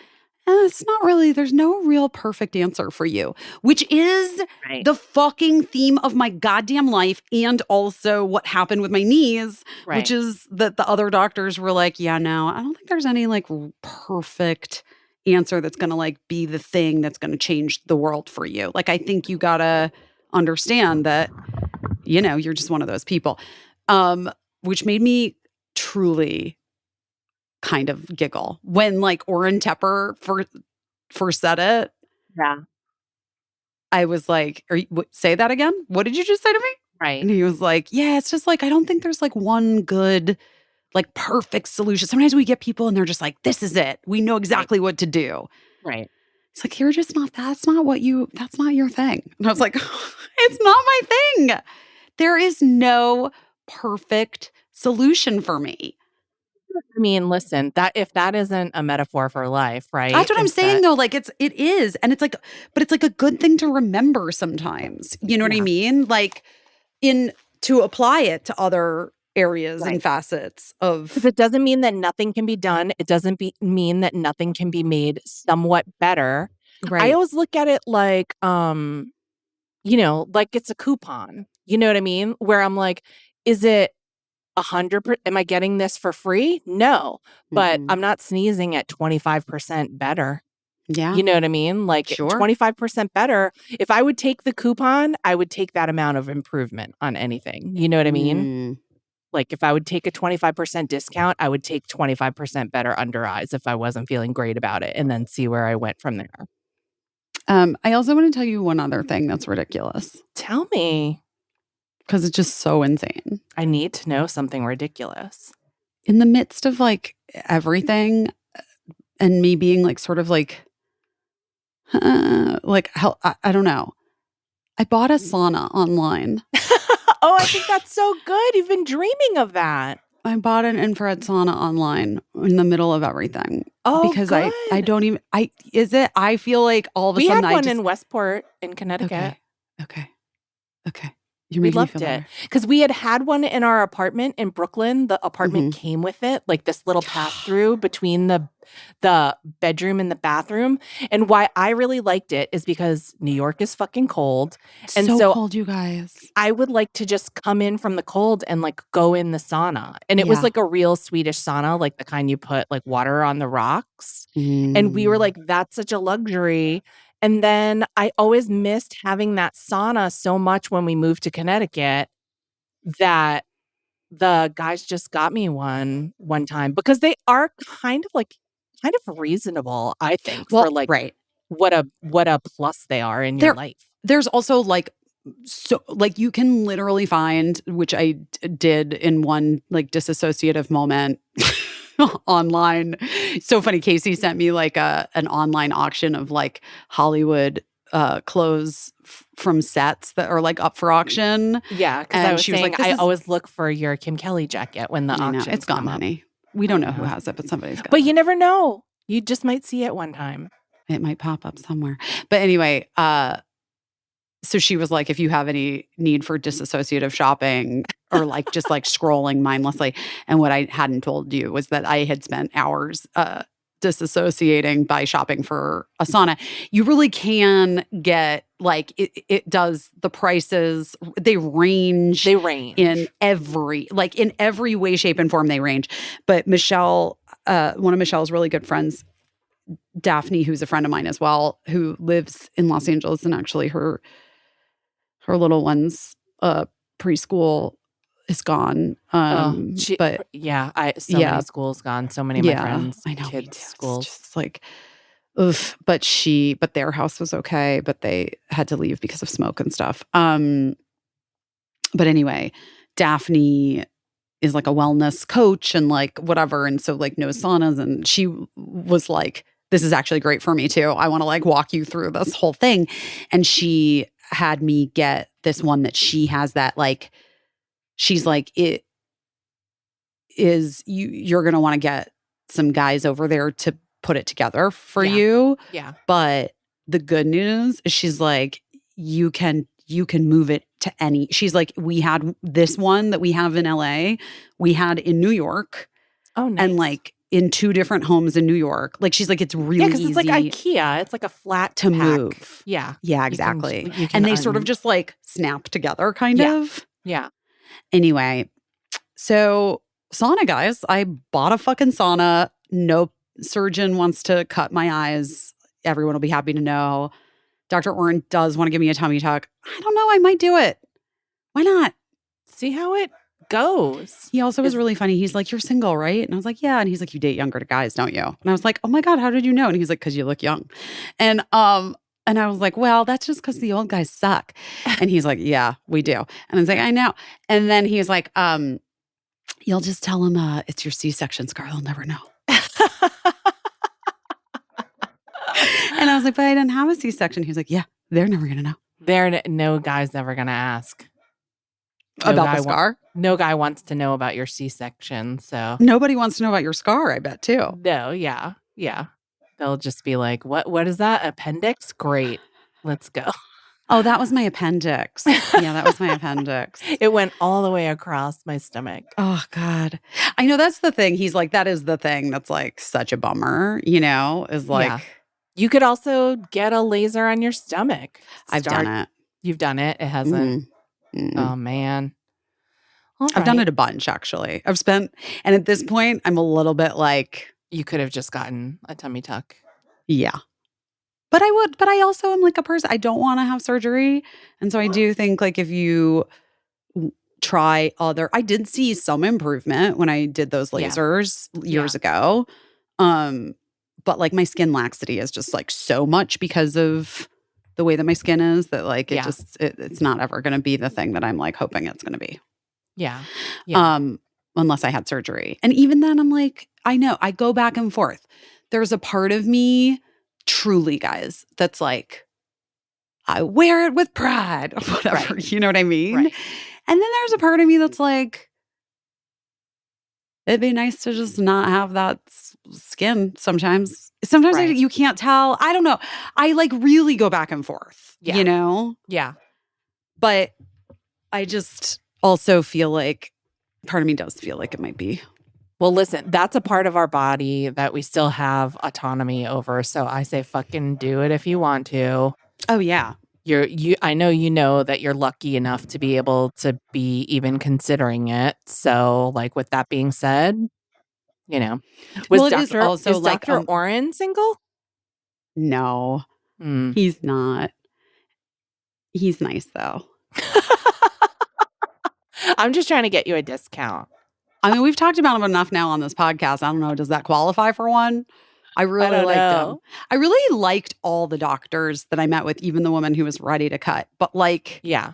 it's not really, there's no real perfect answer for you, which is the fucking theme of my goddamn life, and also what happened with my knees, which is that the other doctors were like, yeah, no, I don't think there's any like perfect answer that's going to like be the thing that's going to change the world for you. Like, I think you got to understand that, you're just one of those people, which made me truly kind of giggle when like Orrin Tepper first said it. Yeah. I was like, say that again? What did you just say to me? Right. And he was like, yeah, it's just like, I don't think there's like one good, like perfect solution. Sometimes we get people and they're just like, this is it. We know exactly what to do. Right. It's like, you're just not, that's not your thing. And I was like, it's not my thing. There is no perfect solution for me. I mean, listen, that if that isn't a metaphor for life, right? That's what I'm saying though. Like it is. And it's like, but it's like a good thing to remember sometimes. You know what I mean? Like to apply it to other areas and facets of. Because it doesn't mean that nothing can be done. It doesn't mean that nothing can be made somewhat better. Right. I always look at it like, like it's a coupon. You know what I mean? Where I'm like, is it 100%? Am I getting this for free? No, but I'm not sneezing at 25% better. Yeah. You know what I mean? Like 25% better. If I would take the coupon, I would take that amount of improvement on anything. You know what I mean? Like if I would take a 25% discount, I would take 25% better under eyes if I wasn't feeling great about it, and then see where I went from there. I also want to tell you one other thing that's ridiculous. Tell me. Because it's just so insane. I need to know something ridiculous. In the midst of like everything, and me being like sort of like I don't know. I bought a sauna online. Oh, I think that's so good. You've been dreaming of that. I bought an infrared sauna online in the middle of everything. Oh, because good. I don't even, I feel like all of a sudden we had one in Westport in Connecticut. Okay. You're We making me loved feel it better. because we had one in our apartment in Brooklyn. The apartment came with it, like this little pass through between the bedroom and the bathroom. And why I really liked it is because New York is fucking cold, and So so cold, you guys. I would like to just come in from the cold and like go in the sauna. And it was Yeah. like a real Swedish sauna, like the kind you put like water on the rocks. And we were like, that's such a luxury. And then I always missed having that sauna so much when we moved to Connecticut that the guys just got me one time because they are kind of reasonable, I think, for well, like right. what a plus they are in your life. There's also like, so like you can literally find, which I did in one like disassociative moment online. So funny. Caissie sent me like an online auction of like Hollywood clothes from sets that are like up for auction. Yeah, because I was she was saying like, I always look for your Kim Kelly jacket when the I know auctions it's gone, come up. honey. We don't know who has it, but somebody's got But it. you never know. You just might see it one time. It might pop up somewhere. But anyway, so she was like, if you have any need for disassociative shopping or like just like scrolling mindlessly. And what I hadn't told you was that I had spent hours disassociating by shopping for a sauna. You really can get like it does the prices, they range. In every way, shape, and form they range. But Michelle, one of Michelle's really good friends, Daphne, who's a friend of mine as well, who lives in Los Angeles, and actually her little one's preschool is gone. Many schools gone. So many of my friends, I know, kids' schools. It's just like, oof. But their house was okay, but they had to leave because of smoke and stuff. But anyway, Daphne is like a wellness coach and like whatever, and so like knows saunas, and she was like, this is actually great for me too. I want to like walk you through this whole thing. And she had me get this one that she has that like, she's like, it is you're going to want to get some guys over there to put it together for you. Yeah. But the good news is she's like, you can move it to any. She's like, we had this one that we have in LA, we had in New York. Oh, nice. And like in 2 different homes in New York. Like she's like, it's really because it's like IKEA. It's like a flat to pack. move. Yeah. Yeah, exactly. You can and they sort of just like snap together kind of. Yeah. Anyway, so sauna, guys. I bought a fucking sauna. No surgeon wants to cut my eyes. Everyone will be happy to know. Dr. Oren does want to give me a tummy tuck. I don't know. I might do it. Why not? See how it goes. He also was really funny. He's like, you're single, right? And I was like, yeah. And he's like, you date younger guys, don't you? And I was like, oh my God, how did you know? And he's like, because you look young. And I was like, well, that's just because the old guys suck. And he's like, yeah, we do. And I was like, I know. And then he's like, you'll just tell him it's your C-section scar. They'll never know. And I was like, but I didn't have a C-section. He was like, yeah, they're never going to know. No guy's ever going to ask. About the scar? No guy wants to know about your C-section, so. Nobody wants to know about your scar, I bet, too. No, yeah. They'll just be like, what is that? Appendix? Great. Let's go. Oh, that was my appendix. Yeah, that was my appendix. It went all the way across my stomach. Oh, God. I know that's the thing. He's like, that is the thing that's like such a bummer, is like. Yeah. You could also get a laser on your stomach. I've done it. You've done it? It hasn't. Oh, man. I've done it a bunch, actually. And at this point, I'm a little bit like. You could have just gotten a tummy tuck. Yeah. But I also am like a person, I don't want to have surgery. And so I do think like if you try I did see some improvement when I did those lasers years ago. But like my skin laxity is just like so much because of the way that my skin is that like it's not ever going to be the thing that I'm like hoping it's going to be. Yeah. Unless I had surgery. And even then I'm like, I know I go back and forth. There's a part of me truly, guys, that's like, I wear it with pride or whatever. Right. You know what I mean? Right. And then there's a part of me that's like, it'd be nice to just not have that skin sometimes. Sometimes you can't tell. I don't know. I like really go back and forth, Yeah. Yeah. But I just also feel like part of me does feel like it might be. Well, listen, that's a part of our body that we still have autonomy over. So I say fucking do it if you want to. Oh, yeah. I know you know that you're lucky enough to be able to be even considering it. So, like, with that being said, you know, Well, it is also is like, Dr. Oren single? no, Hmm. he's not. He's nice, though. I'm just trying to get you a discount. I mean, we've talked about him enough now on this podcast. I don't know. Does that qualify for one? I really don't liked know. him. I really liked all the doctors that I met with, even the woman who was ready to cut. But like, Yeah.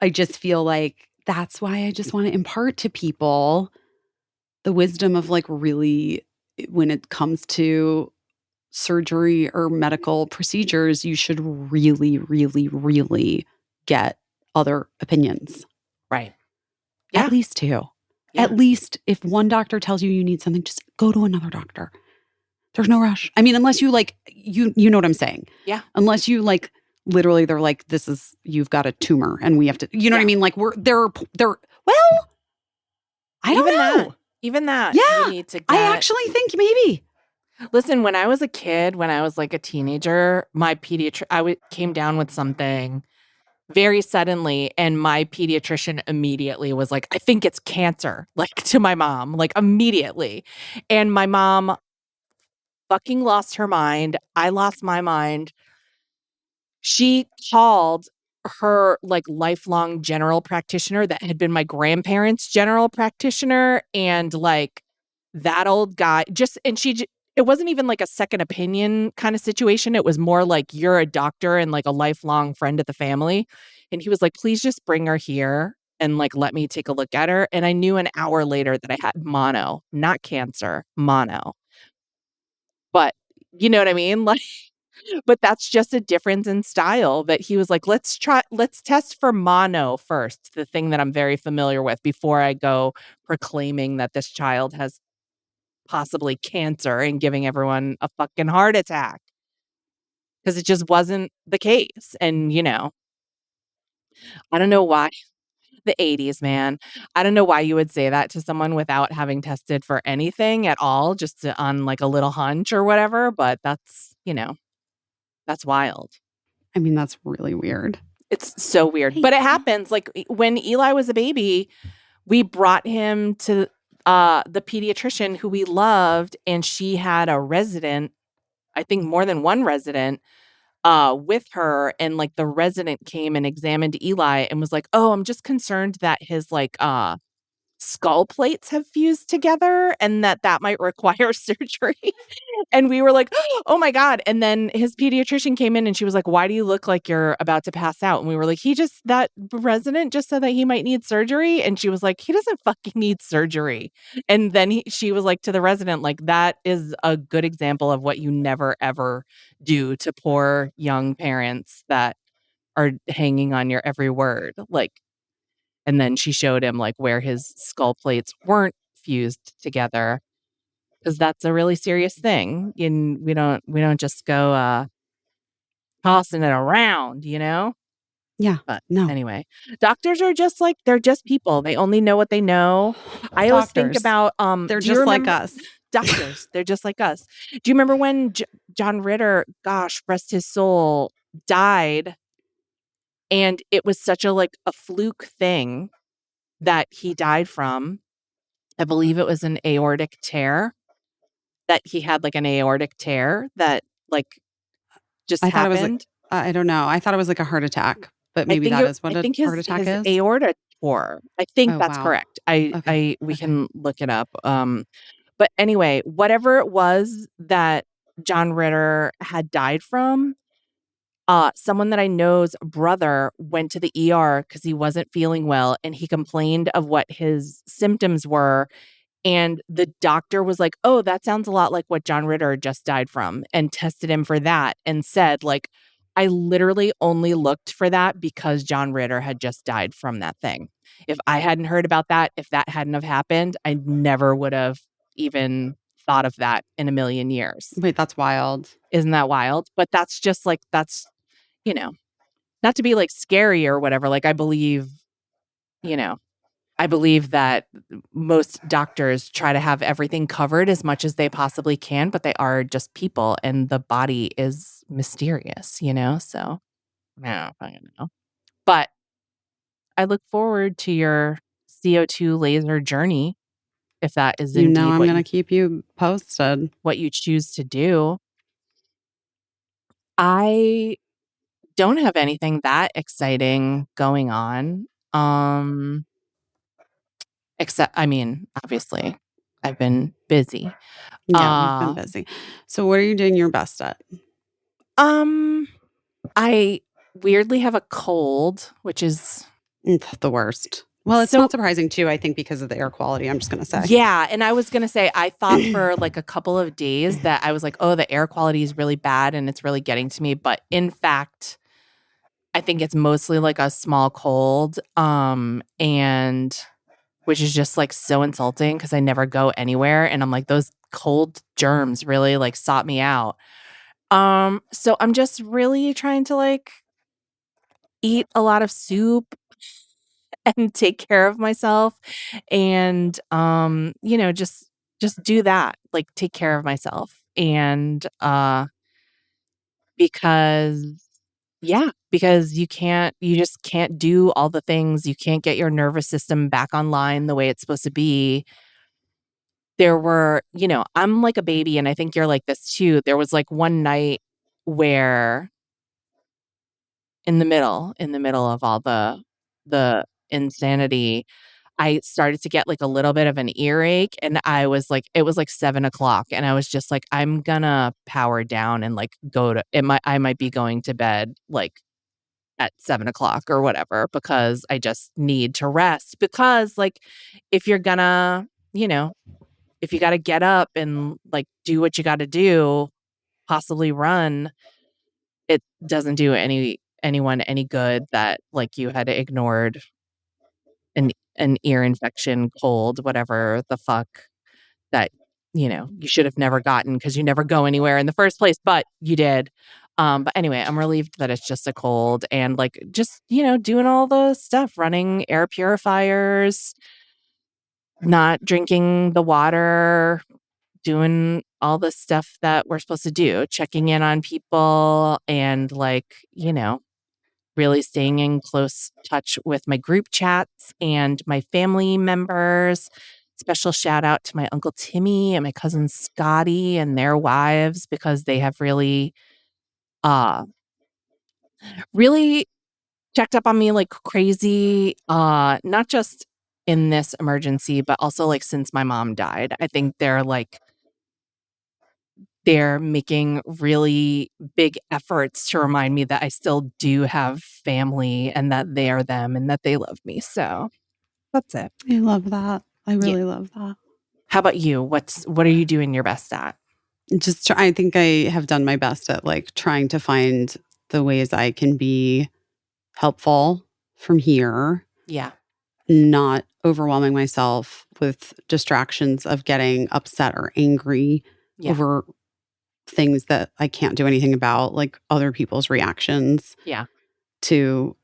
I just feel like that's why I just want to impart to people the wisdom of like really when it comes to surgery or medical procedures, you should really, really, really get other opinions. Right. Yeah. At least two. Yeah. At least if one doctor tells you you need something, just go to another doctor. There's no rush. I mean, unless you like, you know what I'm saying? Yeah. Unless you like, literally, they're like, you've got a tumor and we have to, you know what I mean? Like well, I don't know. Even that. Yeah. You need to get. I actually think maybe. Listen, when I was a kid, when I was like a teenager, my pediatrician, came down with something very suddenly, and my pediatrician immediately was like, I think it's cancer, like to my mom, like immediately. And my mom fucking lost her mind. I lost my mind. She called her like lifelong general practitioner that had been my grandparents' general practitioner, and like that old guy it wasn't even like a second opinion kind of situation. It was more like you're a doctor and like a lifelong friend of the family. And he was like, please just bring her here and like let me take a look at her. And I knew an hour later that I had mono, not cancer, mono. But you know what I mean? Like, but that's just a difference in style that he was like, let's test for mono first, the thing that I'm very familiar with, before I go proclaiming that this child has possibly cancer and giving everyone a fucking heart attack. Because it just wasn't the case. And, I don't know why. The 80s, man. I don't know why you would say that to someone without having tested for anything at all, just on like a little hunch or whatever. But that's wild. I mean, that's really weird. It's so weird. But it happens. Like when Eli was a baby, we brought him to the pediatrician who we loved, and she had a resident, I think more than one resident, with her, and like the resident came and examined Eli and was like, "Oh, I'm just concerned that his like skull plates have fused together and that might require surgery." And we were like, "Oh my God." And then his pediatrician came in and she was like, "Why do you look like you're about to pass out?" And we were like, that resident just said that he might need surgery." And she was like, "He doesn't fucking need surgery." And then she was like to the resident, like, "That is a good example of what you never, ever do to poor young parents that are hanging on your every word." Like, and then she showed him like where his skull plates weren't fused together, because that's a really serious thing. And we don't just go tossing it around, Yeah. But no. anyway, doctors are just like, they're just people. They only know what they know. I always think about they're just like us. Doctors, they're just like us. Do you remember when John Ritter, gosh, rest his soul, died? And it was such a like a fluke thing that he died from. I believe it was an aortic tear, that he had like an aortic tear that like just I thought happened. it was like, I don't know. I thought it was like a heart attack, but maybe that is what a heart attack his is. aorta tore. I think that's wow. correct. We can look it up. But anyway, whatever it was that John Ritter had died from, someone that I know's brother went to the ER because he wasn't feeling well, and he complained of what his symptoms were. And the doctor was like, "Oh, that sounds a lot like what John Ritter just died from," and tested him for that and said, like, "I literally only looked for that because John Ritter had just died from that thing. If I hadn't heard about that, if that hadn't have happened, I never would have even thought of that in a million years." Wait, that's wild. Isn't that wild? But that's just like, that's, not to be like scary or whatever. Like, I believe I believe that most doctors try to have everything covered as much as they possibly can, but they are just people and the body is mysterious, So, no, I don't know. But I look forward to your CO2 laser journey if that is indeed I'm going to keep you posted. what you choose to do. I don't have anything that exciting going on. Except, obviously, I've been busy. Yeah, you've been busy. So what are you doing your best at? I weirdly have a cold, which is It's the worst. Well, it's not surprising too, I think, because of the air quality, I'm just going to say. Yeah, and I was going to say, I thought for like a couple of days that I was like, oh, the air quality is really bad and it's really getting to me. But in fact, I think it's mostly like a small cold, and which is just like so insulting because I never go anywhere. And I'm like, those cold germs really like sought me out. So I'm just really trying to like eat a lot of soup and take care of myself and just do that, like take care of myself. And because you just can't do all the things. You can't get your nervous system back online the way it's supposed to be. There were, I'm like a baby and I think you're like this too. There was like one night where in the middle of all the insanity, I started to get like a little bit of an earache and I was like, it was like 7:00 and I was just like, I'm gonna power down and like I might be going to bed like at 7:00 or whatever because I just need to rest. Because like if you're gonna, if you gotta get up and like do what you gotta do, possibly run, it doesn't do anyone any good that like you had ignored an ear infection, cold, whatever the fuck that you should have never gotten because you never go anywhere in the first place, but you did. But anyway, I'm relieved that it's just a cold and like just doing all the stuff, running air purifiers, not drinking the water, doing all the stuff that we're supposed to do, checking in on people and like really staying in close touch with my group chats and my family members. Special shout out to my Uncle Timmy and my cousin Scotty and their wives because they have really checked up on me like crazy, not just in this emergency, but also like since my mom died. I think they're making really big efforts to remind me that I still do have family and that they are them and that they love me. So that's it. I love that. I really love that. How about you? What are you doing your best at? I think I have done my best at like trying to find the ways I can be helpful from here. Yeah. Not overwhelming myself with distractions of getting upset or angry over things that I can't do anything about, like other people's reactions to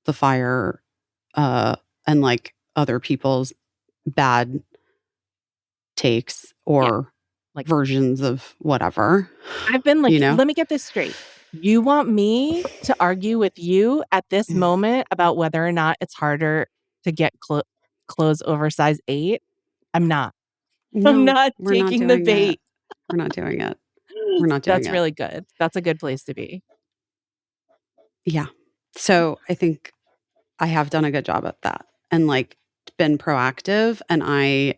the fire, and like other people's bad takes or like versions of whatever. I've been like, let me get this straight. You want me to argue with you at this moment about whether or not it's harder to get clothes over size 8? I'm not. No, I'm not taking the bait. We're not doing it. We're not doing it. That's really good. That's a good place to be. Yeah. So I think I have done a good job at that and like been proactive. And I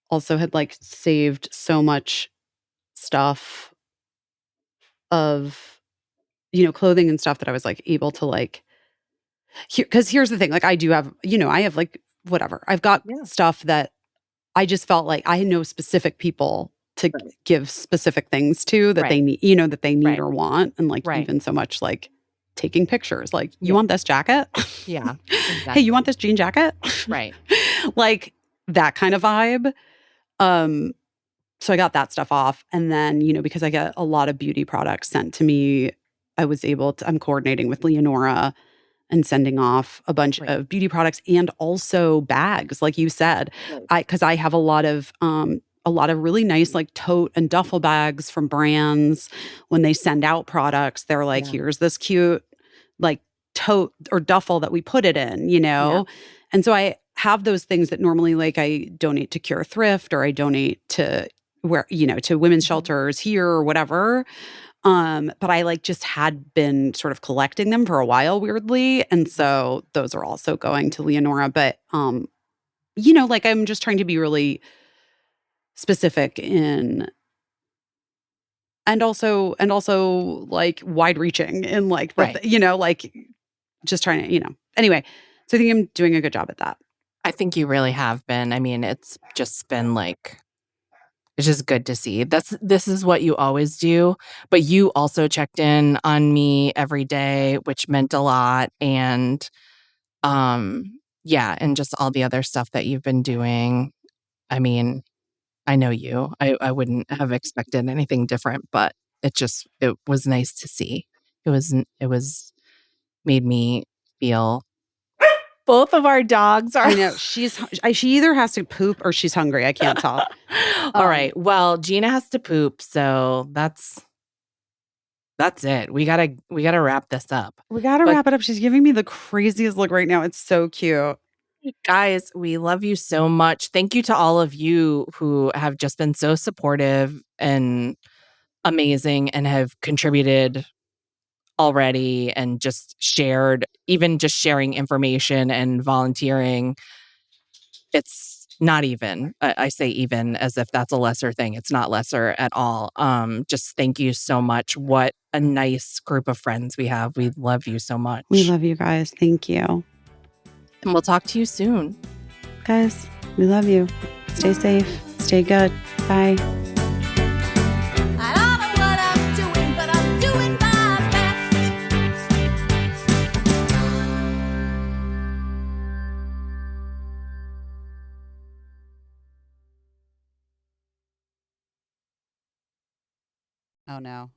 also had like saved so much stuff of, clothing and stuff that I was like able to like, because here's the thing, like I do have, I have like whatever. I've got stuff that I just felt like I know specific people to give specific things to that they need, that they need or want. And like even so much like taking pictures, like, you want this jacket? Yeah. Exactly. Hey, you want this jean jacket? Right. Like that kind of vibe. So I got that stuff off. And then, because I get a lot of beauty products sent to me, I'm coordinating with Leonora and sending off a bunch Right. of beauty products and also bags, like you said. Right. Because I have a lot of really nice like tote and duffel bags from brands. When they send out products, they're like, Yeah. here's this cute like tote or duffel that we put it in, you Yeah. know? And so I have those things that normally like I donate to Cure Thrift or I donate to where, you know, to women's shelters here or whatever. But I like just had been sort of collecting them for a while, weirdly. And so those are also going to Leonora. But you know, like I'm just trying to be really specific in and also like wide reaching in like Right. you know, like just trying to, you know. Anyway, so I think I'm doing a good job at that. I think you really have been. I mean, it's just been like it's just good to see. This is what you always do, but you also checked in on me every day, which meant a lot. And yeah, and just all the other stuff that you've been doing. I mean, I know you. I wouldn't have expected anything different, but it was nice to see. It was made me feel both of our dogs are I know she either has to poop or she's hungry. I can't tell. All right. Well, Gina has to poop, so that's it. We gotta wrap this up. We got to But wrap it up. She's giving me the craziest look right now. It's so cute. guys, we love you so much. Thank you to all of you who have just been so supportive and amazing and have contributed already and just shared, even just sharing information and volunteering. It's not even, I say even as if that's a lesser thing. It's not lesser at all. Just thank you so much. What a nice group of friends we have. We love you so much. We love you guys. Thank you. And we'll talk to you soon. Guys, we love you. Stay safe. Stay good. Bye. I don't know what I'm doing, but I'm doing my best. Oh no.